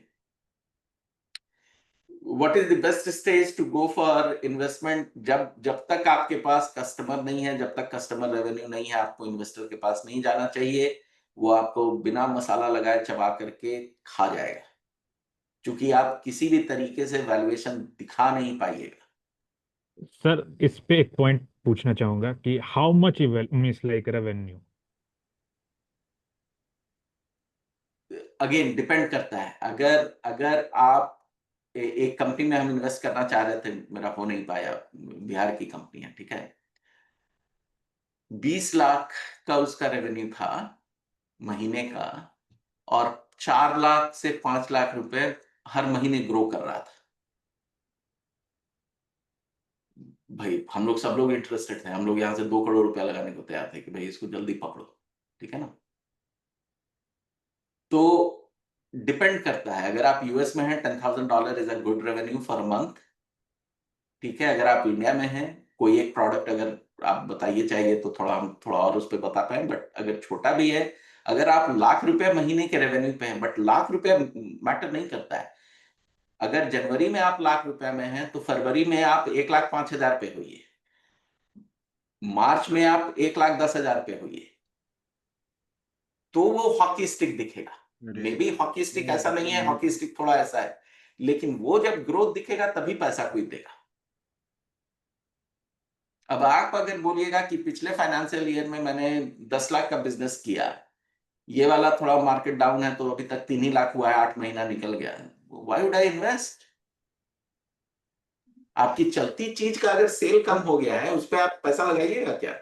What is the best stage to go for investment? जब तक आपके पास कस्टमर नहीं है, जब तक कस्टमर रेवेन्यू नहीं है, आपको इन्वेस्टर के पास नहीं जाना चाहिए। वो आपको बिना मसाला लगाए चबा करके खा जाएगा, क्योंकि आप किसी भी तरीके से वैल्यूएशन दिखा नहीं पाइएगा। सर इस पे एक पॉइंट पूछना चाहूंगा कि how much means like revenue. Again depend करता है, अगर अगर आप एक कंपनी में हम इन्वेस्ट करना चाह रहे थे, मेरा हो नहीं पाया, बिहार की कंपनी है, ठीक है, 20 लाख का उसका रेवेन्यू था महीने का, और 4 लाख से 5 लाख रुपए हर महीने ग्रो कर रहा था। भाई हम लोग सब लोग इंटरेस्टेड थे, हम लोग यहां से 2 करोड़ रुपया लगाने को तैयार थे कि भाई इसको जल्दी पकड़ो, ठीक है ना। तो डिपेंड करता है, अगर आप यूएस में हैं, $10,000 is a good revenue for month, ठीक है। अगर आप इंडिया में हैं, कोई एक प्रोडक्ट अगर आप बताइए चाहिए तो थोड़ा हम थोड़ा और उस पर बता पाए, बट अगर छोटा भी है, अगर आप लाख रुपए महीने के रेवेन्यू पे हैं, बट लाख रुपए मैटर नहीं करता है। अगर जनवरी में आप लाख रुपए में हैं, तो फरवरी में आप 1,05,000 पे होइए, मार्च में आप 1,10,000 पे होइए, तो वो हॉकी स्टिक दिखेगा। मे बी हॉकी स्टिक ऐसा नहीं है, हॉकी स्टिक थोड़ा ऐसा है, लेकिन वो जब ग्रोथ दिखेगा तभी पैसा कोई देगा। अब आप अगर बोलिएगा कि पिछले फाइनेंशियल ईयर में मैंने 10 लाख का बिजनेस किया, ये वाला थोड़ा मार्केट डाउन है तो अभी तक 3 ही लाख हुआ है, 8 महीना निकल गया, व्हाई वुड आई इन्वेस्ट? आपकी चलती चीज का अगर सेल कम हो गया है, उस पर आप पैसा लगाइएगा क्या?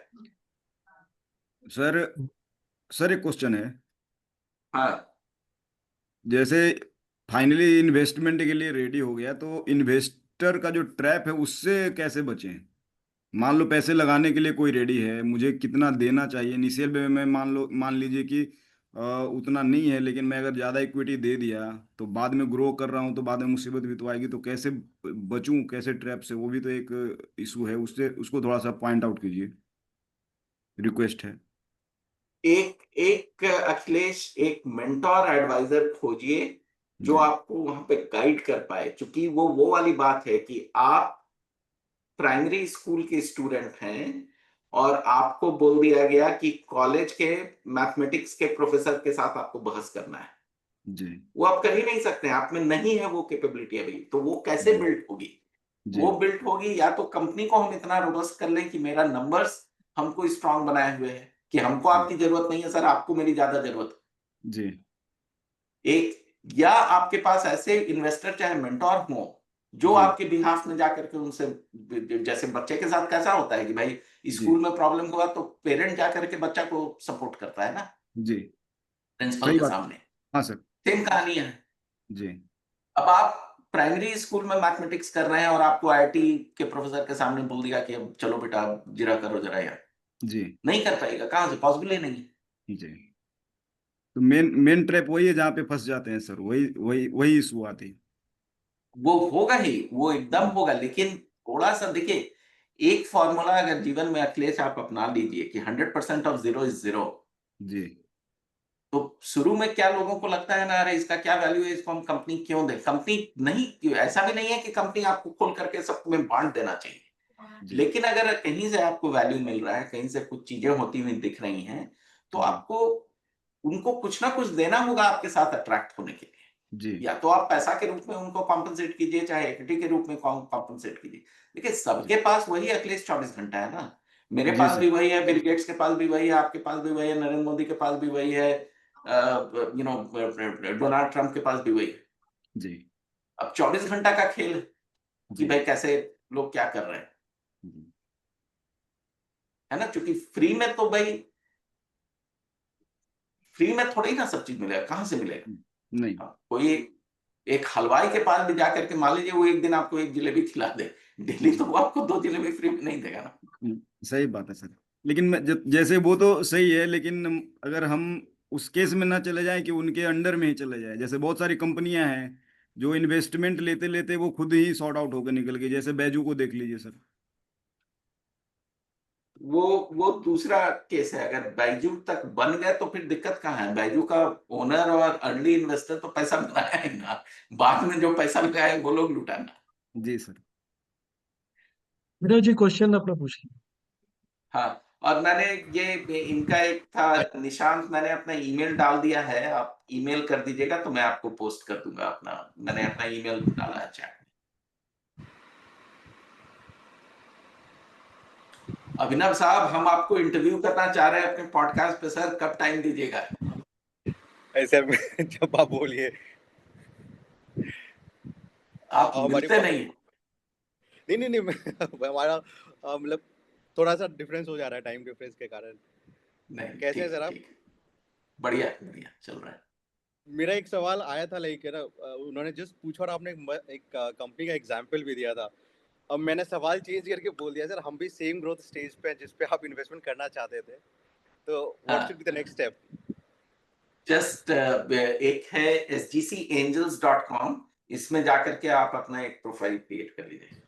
सर सर एक क्वेश्चन है, हाँ, जैसे फाइनली इन्वेस्टमेंट के लिए रेडी हो गया, तो इन्वेस्टर का जो ट्रैप है उससे कैसे बचें? मान लो पैसे लगाने के लिए कोई रेडी है, मुझे कितना देना चाहिए इनिशियल में, मान लीजिए कि उतना नहीं है, लेकिन मैं अगर ज़्यादा इक्विटी दे दिया तो बाद में ग्रो कर रहा हूँ तो बाद में मुसीबत भी तो आएगी, तो कैसे बचूं, कैसे ट्रैप से? वो भी तो एक इशू है, उससे उसको थोड़ा सा पॉइंट आउट कीजिए, रिक्वेस्ट है। एक एक अखिलेश, एक मेंटोर एडवाइजर खोजिए जो जी आपको वहां पे गाइड कर पाए, क्योंकि वो वाली बात है कि आप प्राइमरी स्कूल के स्टूडेंट हैं और आपको बोल दिया गया कि कॉलेज के मैथमेटिक्स के प्रोफेसर के साथ आपको बहस करना है। जी वो आप कर ही नहीं सकते, आप में नहीं है वो कैपेबिलिटी अभी, तो वो कैसे जी बिल्ड होगी? जी वो बिल्ड होगी या तो कंपनी को हम इतना रोबस्ट कर लें कि मेरा नंबर्स हमको स्ट्रांग बनाए हुए हैं कि हमको जी आपकी जरूरत नहीं है सर, आपको मेरी ज्यादा जरूरत जी है। एक, या आपके पास ऐसे इन्वेस्टर चाहे मेंटोर हो जो जी आपके बिहाफ में जाकर के उनसे, जैसे बच्चे के साथ कैसा होता है कि भाई जी स्कूल में प्रॉब्लम हुआ तो पेरेंट जाकर के बच्चा को सपोर्ट करता है ना जी प्रिंसिपल सही के बात। सामने, हाँ सर। सेम कहानी है। जी अब आप प्राइमरी स्कूल में मैथमेटिक्स कर रहे हैं और आपको आईआईटी के प्रोफेसर के सामने बोल दिया कि अब चलो बेटा जीरा करो जरा यार, जी नहीं कर पाएगा, कहाँ से, पॉसिबल ही नहीं है। जी। तो मेन ट्रैप वही है जहाँ पे फंस जाते हैं सर, वही वही वही इशू आती है। वो होगा ही, वो एकदम होगा, लेकिन थोड़ा सा देखिए, एक फॉर्मूला अगर जीवन में अखिलेश आप अपना लीजिए कि 100% ऑफ जीरो इज जीरो। जी तो शुरू में क्या लोगों को लगता है ना, अरे इसका क्या वैल्यू है, इसको हम कंपनी क्यों दें, कंपनी नहीं, ऐसा भी नहीं है कि कंपनी आपको खोल करके सब में बांट देना चाहिए, जी लेकिन अगर कहीं से आपको वैल्यू मिल रहा है, कहीं से कुछ चीजें होती हुई दिख रही हैं, तो आपको उनको कुछ ना कुछ देना होगा आपके साथ अट्रैक्ट होने के लिए। जी या तो आप पैसा के रूप में उनको कॉम्पनसेट कीजिए, चाहे इक्विटी के रूप में कॉम्पनसेट कीजिए। देखिए सबके पास वही एटलीस्ट 24 घंटा है ना, मेरे जी पास सर। भी वही है, बिल गेट्स के पास भी वही है, आपके पास भी वही है, नरेंद्र मोदी के पास भी वही है, डोनाल्ड ट्रंप के पास भी वही है। जी अब 24 घंटा का खेल है कि जी भाई कैसे लोग क्या कर रहे हैं, जी है ना, क्योंकि फ्री में तो भाई, फ्री में थोड़ी ना सब चीज मिलेगा, कहाँ से मिलेगा। नहीं हाँ, कोई एक हलवाई के पास भी जाकर के मान लीजिए वो एक दिन आपको एक जलेबी खिला दे, डेली तो वो आपको 2 जलेबी फ्री में नहीं देगा ना। सही बात है सर। लेकिन जैसे वो तो सही है, लेकिन अगर हम उस केस में ना चले जाएं कि उनके अंडर में ही चले जाए, जैसे बहुत सारी कंपनियां हैं जो इन्वेस्टमेंट लेते लेते वो खुद ही सॉर्ट आउट होकर निकल गई, जैसे बैजू को देख लीजिए सर। वो दूसरा केस है, अगर बैजू तक बन गए तो फिर दिक्कत कहाँ है, बैजू का ओनर और अर्ली इन्वेस्टर तो पैसा बनाया है ना, बाद में जो पैसा लगाया है वो लोग लुटाना। जी सर। विनोद जी क्वेश्चन अपना पूछिए। हाँ, और मैंने ये इनका एक था निशांत, मैंने अपना ईमेल डाल दिया है, आप ईमेल कर दीजिएगा तो मैं आपको पोस्ट कर दूंगा अपना, मैंने अपना ईमेल डाला है चैट। अभिनव साहब, हम आपको इंटरव्यू करना चाह रहे हैं अपने पॉडकास्ट पे सर, कब टाइम दीजिएगा? ऐसे जब आप बोलिए। आप हमारी मिलते नहीं हैं। नहीं नहीं नहीं हमारा मतलब थोड़ा सा डिफरेंस हो जा रहा है टाइम डिफरेंस के कारण। नहीं, कैसे हैं ठीक सर आप? ठीक, बढ़िया बढ़िया चल रहा है। मेरा एक सवाल आया था लाइक ना, उन्होंने जस्ट पूछा और आपने एक कंपनी का एग्जांपल भी दिया था। अब मैंने सवाल चेंज करके बोल दिया सर, हम भी सेम ग्रोथ स्टेज पे हैं जिस पे आप इन्वेस्टमेंट करना चाहते थे, तो what should be the next step? Just एक है sgcangels.com, इसमें जाकर के आप अपना एक प्रोफाइल क्रिएट कर लीजिए।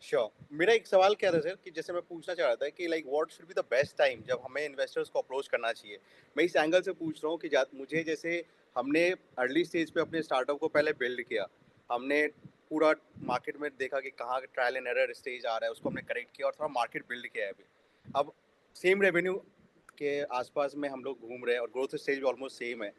श्योर। मेरा एक सवाल क्या था सर कि जैसे मैं पूछना चाह रहा था कि like what should be the best time जब हमें इन्वेस्टर्स को अप्रोच करना चाहिए। मैं इस एंगल से पूछ रहा हूँ कि मुझे जैसे हमने अर्ली स्टेज पे अपने स्टार्टअप को पहले बिल्ड किया, हमने पूरा मार्केट में देखा कि कहाँ ट्रायल एंड एरर स्टेज आ रहा है, उसको हमने करेक्ट किया और थोड़ा मार्केट बिल्ड किया है अभी। अब सेम रेवेन्यू के आसपास में हम लोग घूम रहे हैं और ग्रोथ स्टेज भी ऑलमोस्ट सेम है।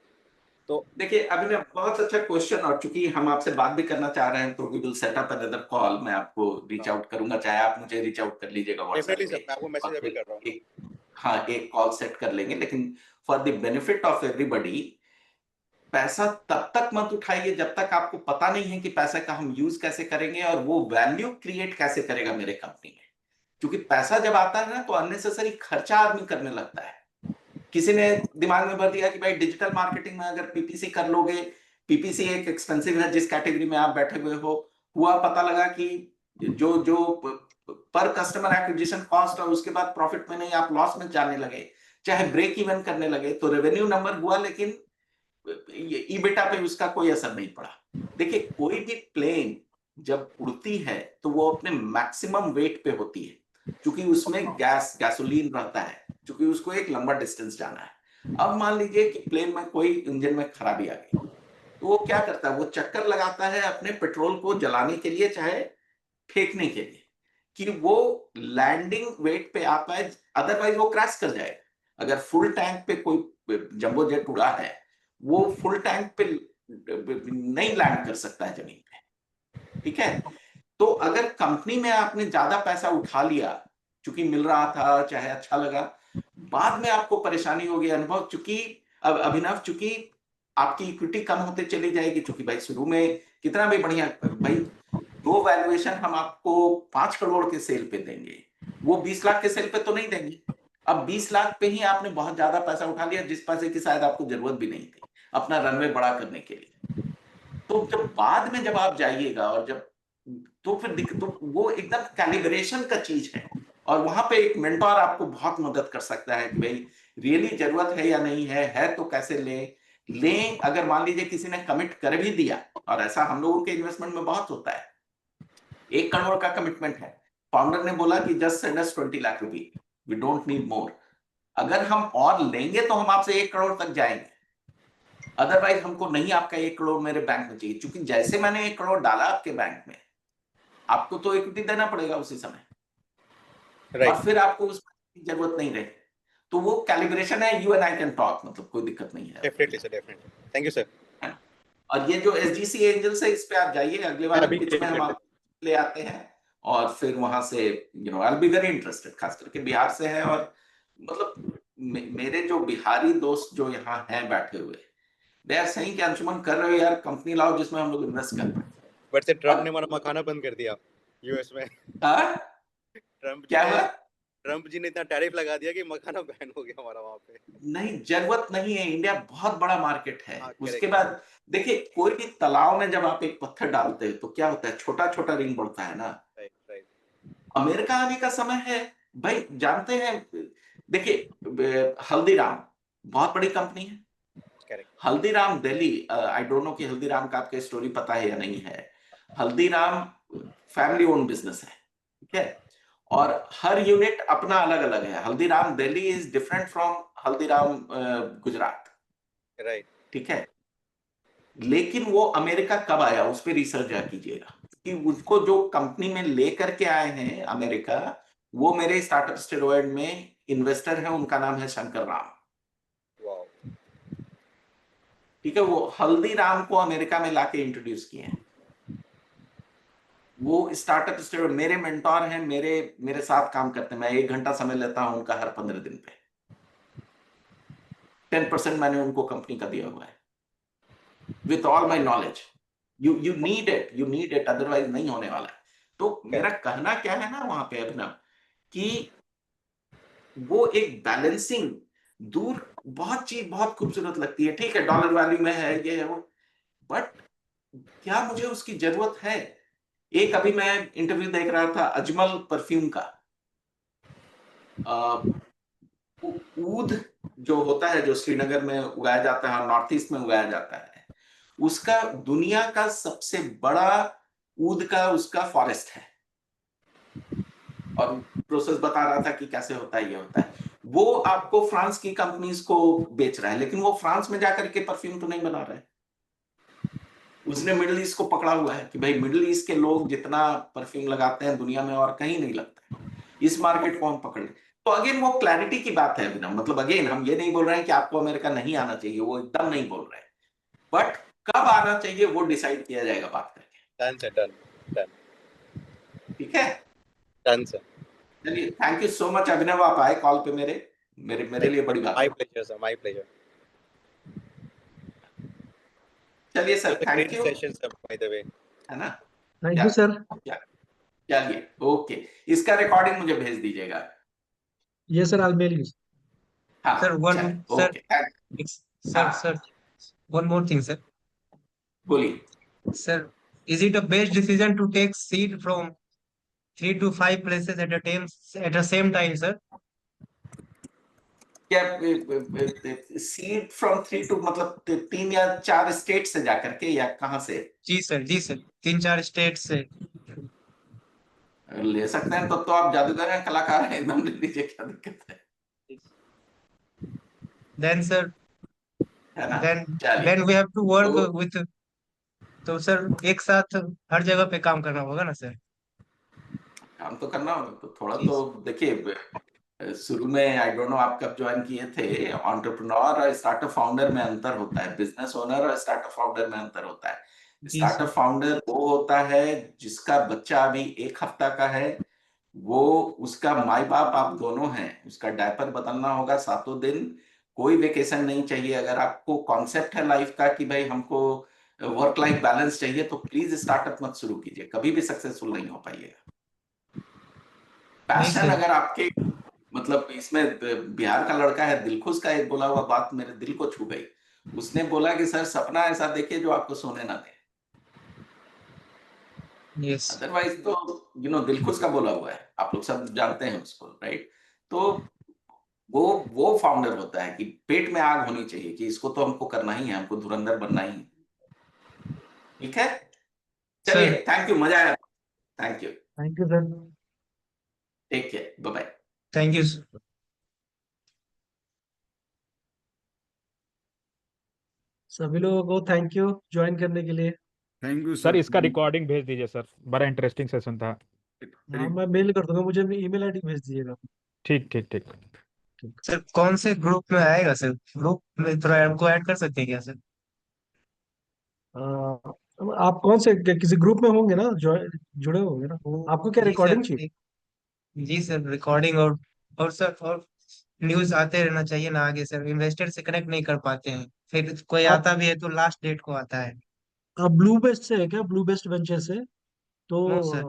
तो देखिए अभी बहुत अच्छा क्वेश्चन, और चूंकि हम आपसे बात भी करना चाह रहे हैं तो we will set up another call, मैं आपको रीच आउट करूंगा, चाहे आप मुझे रीच आउट कर लीजिएगा व्हाट्सएप डेफिनेटली सर, पे, मैं आपको मैसेज और अभी फिर कर रहा हूँ। हाँ एक कॉल सेट कर लेंगे। लेकिन for the benefit of everybody, पैसा तब तक मत उठाइए जब तक आपको पता नहीं है कि पैसे का हम यूज कैसे करेंगे और वो वैल्यू क्रिएट कैसे करेगा मेरे कंपनी में। क्योंकि पैसा जब आता है ना तो अननेसेसरी खर्चा आदमी करने लगता है। किसी ने दिमाग में भर दिया कि भाई डिजिटल मार्केटिंग में अगर पीपीसी कर लोगे, पीपीसी एक एक्सपेंसिव है जिस कैटेगरी में आप बैठे हुए हो, हुआ पता लगा कि जो जो पर कस्टमर एक्विजिशन कॉस्ट और उसके बाद प्रॉफिट में नहीं, आप लॉस में जाने लगे, चाहे ब्रेक इवन करने लगे, तो रेवेन्यू नंबर हुआ लेकिन ईबिटा पे उसका कोई असर नहीं पड़ा। देखिए कोई भी प्लेन जब उड़ती है तो वो अपने मैक्सिमम वेट पे होती है, क्योंकि उसमें गैसोलीन रहता है, क्योंकि उसको एक लंबा डिस्टेंस जाना है। अब मान लीजिए कि प्लेन में कोई इंजन में खराबी आ गई, तो वो क्या करता है, वो चक्कर लगाता है अपने पेट्रोल को जलाने के लिए चाहे फेंकने के लिए, कि वो लैंडिंग वेट पे आ पाए, अदरवाइज वो क्रैश कर जाएगा। अगर फुल टैंक पे कोई जंबो जेट उड़ा है, वो फुल टैंक पे नहीं लैंड कर सकता है जमीन पे, ठीक है। तो अगर कंपनी में आपने ज्यादा पैसा उठा लिया, चूंकि मिल रहा था, चाहे अच्छा लगा, बाद में आपको परेशानी होगी, अनुभव, चूंकि अब अभिनव, चूंकि आपकी इक्विटी कम होते चली जाएगी, चूंकि भाई शुरू में कितना भी बढ़िया भाई, दो वैल्यूएशन हम आपको 5 करोड़ के सेल पे देंगे, वो 20 लाख के सेल पे तो नहीं देंगे। अब 20 लाख पे ही आपने बहुत ज्यादा पैसा उठा लिया, जिस पैसे की शायद आपको जरूरत भी नहीं थी अपना रनवे बड़ा करने के लिए। तो जब बाद में जब आप जाइएगा और जब तो फिर तो वो एकदम कैलिब्रेशन का चीज है, और वहां पे एक मेंटोर आपको बहुत मदद कर सकता है कि भाई रियली जरूरत है या नहीं है तो कैसे लें। अगर मान लीजिए किसी ने कमिट कर भी दिया, और ऐसा हम लोगों के इन्वेस्टमेंट में बहुत होता है, 1 करोड़ का कमिटमेंट है, फाउंडर ने बोला कि जस्ट सेंड अस 20 लाख रुपए, वी डोंट नीड मोर। अगर हम और लेंगे तो हम आपसे 1 करोड़ तक जाएंगे, अदरवाइज हमको नहीं आपका 1 करोड़ मेरे बैंक में चाहिए, क्योंकि जैसे मैंने 1 करोड़ डाला आपके बैंक में, आपको तो इक्विटी देना पड़ेगा उसी समय, और फिर आपको उसकी जरूरत नहीं रहे। तो वो कैलिब्रेशन है, you and I can talk, मतलब कोई दिक्कत नहीं है। Definitely sir, definitely, thank you sir. और ये जो SGC एंजल्स है, इस पे आप जाइए, अगले वाले अभी पिच में हम आपको ले आते हैं, और फिर वहां से आई विल बी वेरी इंटरेस्टेड, खास करके बिहार से है, और मतलब मेरे जो बिहारी दोस्त जो यहाँ हैं बैठे हुए, दे आर सेइंग कि अंशुमन कर रहे हो यार, कंपनी लाओ जिसमें हम लोग इन्वेस्ट कर पाए। बट से ट्रम्प ने हमारा मखाना बंद कर दिया यूएस में। ट्रम्प जी ने इतना टैरिफ लगा दिया कि मखाना बैन हो गया हमारा वहां पे। नहीं, जरूरत नहीं है, इंडिया बहुत बड़ा मार्केट है। उसके correct। बाद देखिए, कोई भी तालाब में जब आप एक पत्थर डालते हैं तो क्या होता है, छोटा छोटा रिंग बढ़ता है ना। राइट। अमेरिका आने का समय है भाई, जानते हैं, देखिए हल्दीराम बहुत बड़ी कंपनी है। Correct. Haldiram Delhi, I don't know कि हल्दीराम का आपके स्टोरी पता है या नहीं है। हल्दीराम फैमिली ओन बिजनेस है, ठीक है, और हर यूनिट अपना अलग अलग है। Haldiram Delhi is different from Haldiram Gujarat, right. ठीक है। लेकिन वो अमेरिका कब आया, उस पर रिसर्च कीजिएगा, कि उसको जो कंपनी में लेकर के आए हैं अमेरिका, वो मेरे स्टार्टअप स्टेरॉयड में इन्वेस्टर है, उनका नाम है शंकर राम। ठीक है, वो हल्दीराम को अमेरिका में लाके इंट्रोड्यूस किए हैं। वो स्टार्टअप स्टेरॉयड मेरे मेंटोर हैं, मेरे साथ काम करते हैं। मैं 1 घंटा समय लेता हूं उनका हर 15 दिन पे। 10% मैंने उनको कंपनी का दिया हुआ है, with all my knowledge. You need it, otherwise नहीं होने वाला है। तो मेरा कहना क्या है ना वहां पे अभिनव, कि वो एक बैलेंसिंग, दूर बहुत चीज बहुत खूबसूरत लगती है, ठीक है, डॉलर वैल्यू में है, ये है वो, बट क्या मुझे उसकी जरूरत है? एक अभी मैं इंटरव्यू देख रहा था अजमल परफ्यूम का, ऊद जो होता है, जो श्रीनगर में उगाया जाता है, नॉर्थ ईस्ट में उगाया जाता है, उसका दुनिया का सबसे बड़ा ऊद का उसका फॉरेस्ट है, और प्रोसेस बता रहा था कि कैसे होता है, ये होता है। वो आपको फ्रांस की कंपनीज को बेच रहा है, लेकिन वो फ्रांस में जाकर के परफ्यूम तो नहीं बना रहा है। उसने मिडिल ईस्ट को पकड़ा हुआ है कि भाई मिडिल ईस्ट के लोग जितना परफ्यूम लगाते हैं दुनिया में और कहीं नहीं लगता है, इस मार्केट को हम पकड़ लें। तो अगेन वो क्लैरिटी की बात है अभिनव, मतलब अगेन हम ये नहीं बोल रहे हैं कि आपको अमेरिका नहीं आना चाहिए, वो एकदम नहीं बोल रहे हैं, बट कब आना चाहिए वो डिसाइड किया जाएगा बात करके। Done sir, done. ठीक है, डन सर। चलिए, thank you so much Abhinav, आप आए कॉल पे, मेरे लिए बड़ी बात है। My pleasure sir, my pleasure. चलिए sir, thank you, session sir, by the way, है ना। Thank you sir. चलिए, ओके, इसका रिकॉर्डिंग मुझे भेज दीजिएगा। Yes sir, I'll mail you. हाँ, Sir, one चलिए, sir, okay, sir, one more thing, sir. बोलिए। Sir, is it a best decision to take seed from 3 to 5 places at the same time, sir? क्या सीड फ्रॉम 3 to मतलब 3 या 4 स्टेट से जाकर के, या कहाँ से? जी सर, 3-4 स्टेट से ले सकते हैं, तब तो आप जादूगर हैं, कलाकार हैं, एकदम ले लीजिए, क्या दिक्कत है? then sir, है ना। then we have to work with, तो सर एक साथ हर जगह पे काम करना होगा ना सर? काम तो करना होगा, तो थोड़ा तो देखिए, शुरू में आई डोंट नो आप कब ज्वाइन किए थे, एंटरप्रेन्योर और स्टार्टअप फाउंडर में अंतर होता है, बिजनेस ओनर और स्टार्टअप फाउंडर में अंतर होता है। स्टार्टअप फाउंडर वो होता है जिसका बच्चा अभी 1 हफ्ता का है, वो उसका माई बाप आप दोनों हैं, उसका डायपर बदलना होगा 7 दिन, कोई वेकेशन नहीं चाहिए। अगर आपको कॉन्सेप्ट है लाइफ का कि भाई हमको वर्क लाइफ बैलेंस चाहिए, तो प्लीज स्टार्टअप मत शुरू कीजिए, कभी भी सक्सेसफुल नहीं हो पाइएगा। पैशन अगर आपके, मतलब इसमें बिहार का लड़का है दिलखुश का एक बोला हुआ बात मेरे दिल को छू गई। उसने बोला कि सर, सपना ऐसा देखिए जो आपको सोने ना दे। Yes. अदरवाइज तो दिलखुश का बोला हुआ है, आप लोग सब जानते हैं उसको, राइट? तो वो फाउंडर होता है कि पेट में आग होनी चाहिए कि इसको तो हमको करना ही है, हमको धुरंधर बनना ही है। ठीक है, चलिए, Sir, थैंक यू, मजा आया, thank you, thank you sir. Take care, bye bye. thank you. Sir. सभी लोगों को थैंक यू ज्वाइन करने के लिए। Thank you sir sir. इसका रिकॉर्डिंग भेज दीजिए सर, बड़ा इंटरेस्टिंग सेशन था। हाँ मैं मेल कर दूंगा, मुझे अपनी ईमेल आईडी भेज दीजिएगा। ठीक ठीक ठीक। सर कौन से ग्रुप में आएगा सर? ग्रुप में थोड़ा हमको ऐड कर सकते हैं क्या सर? आप कौन से किसी ग्रुप में होंगे ना, जुड़े होंगे ना? आपको क्या जी सर, रिकॉर्डिंग चाहिए? जी सर, रिकॉर्डिंग और सर और न्यूज आते रहना चाहिए ना आगे सर। इन्वेस्टर से कनेक्ट नहीं कर पाते हैं, फिर कोई आप आता भी है तो लास्ट डेट को आता है। आप ब्लू बेस्ट से है क्या? ब्लू बेस्ट वेंचर से? तो no sir,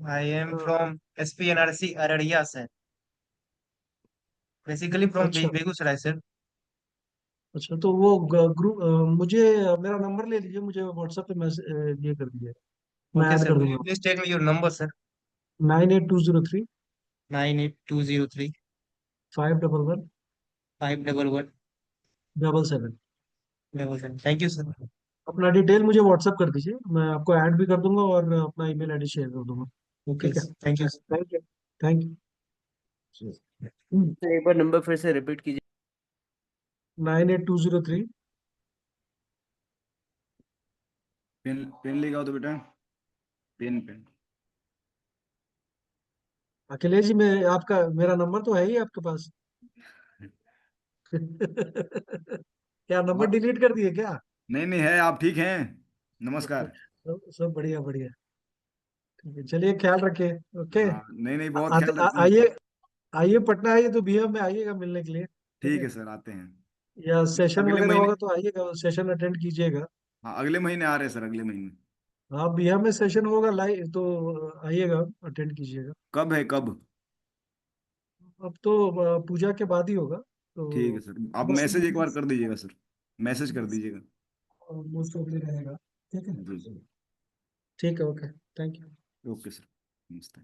I am uh, from SPNRC Araria sir, basically from अच्छा बेगूसराय सर। अच्छा, तो वो ग्रुप मुझे मेरा नंबर ले लीजिए, मुझे व्हाट्सएप पे मैसेज ये कर दीजिए, मैं ओके ऐड सर, कर विल दूंगा। You please take me your number sir? 98203 98203 511 511 77। Thank you sir. अपना डिटेल मुझे व्हाट्सएप कर दीजिए, मैं आपको ऐड भी कर दूंगा और अपना ईमेल आईडी शेयर कर दूंगा। ओके ठीक है, thank you. Thank you, thank you. Sir एक बार नंबर फिर से रिपीट कीजिए। 98203 पेन पेन लेके आओ तो बेटा, पेन पेन। अखिलेश जी, मैं आपका मेरा नंबर तो है ही आपके पास। क्या नंबर और डिलीट कर दिए क्या? नहीं नहीं है, आप ठीक हैं? नमस्कार। सब बढ़िया बढ़िया। ठीक है, चलिए ख्याल रखिए। ओके। हाँ नहीं नहीं, बहुत ख्याल रखते हैं। आइए, आइए पटना आइए तो बीएम में आइएगा मिलने के लिए। ठीक ठीक है, है सर, आते हैं। या सेशन अगले वगैरह महीने। होगा तो आइएगा, सेशन अटेंड कीजिएगा। हाँ अगले महीने आ रहे हैं सर, अगले महीने। हाँ बीएम में सेशन होगा लाइव, तो आइएगा, अटेंड कीजिएगा। कब है, कब? अब तो पूजा के बाद ही होगा, ठीक है तो सर, आप बस मैसेज एक बार कर दीजिएगा सर, मैसेज कर दीजिएगा। मोस्ट ऑफ रहेगा। ठीक है, जी। ठीक है, okay, thank you. Okay sir, नमस्ते।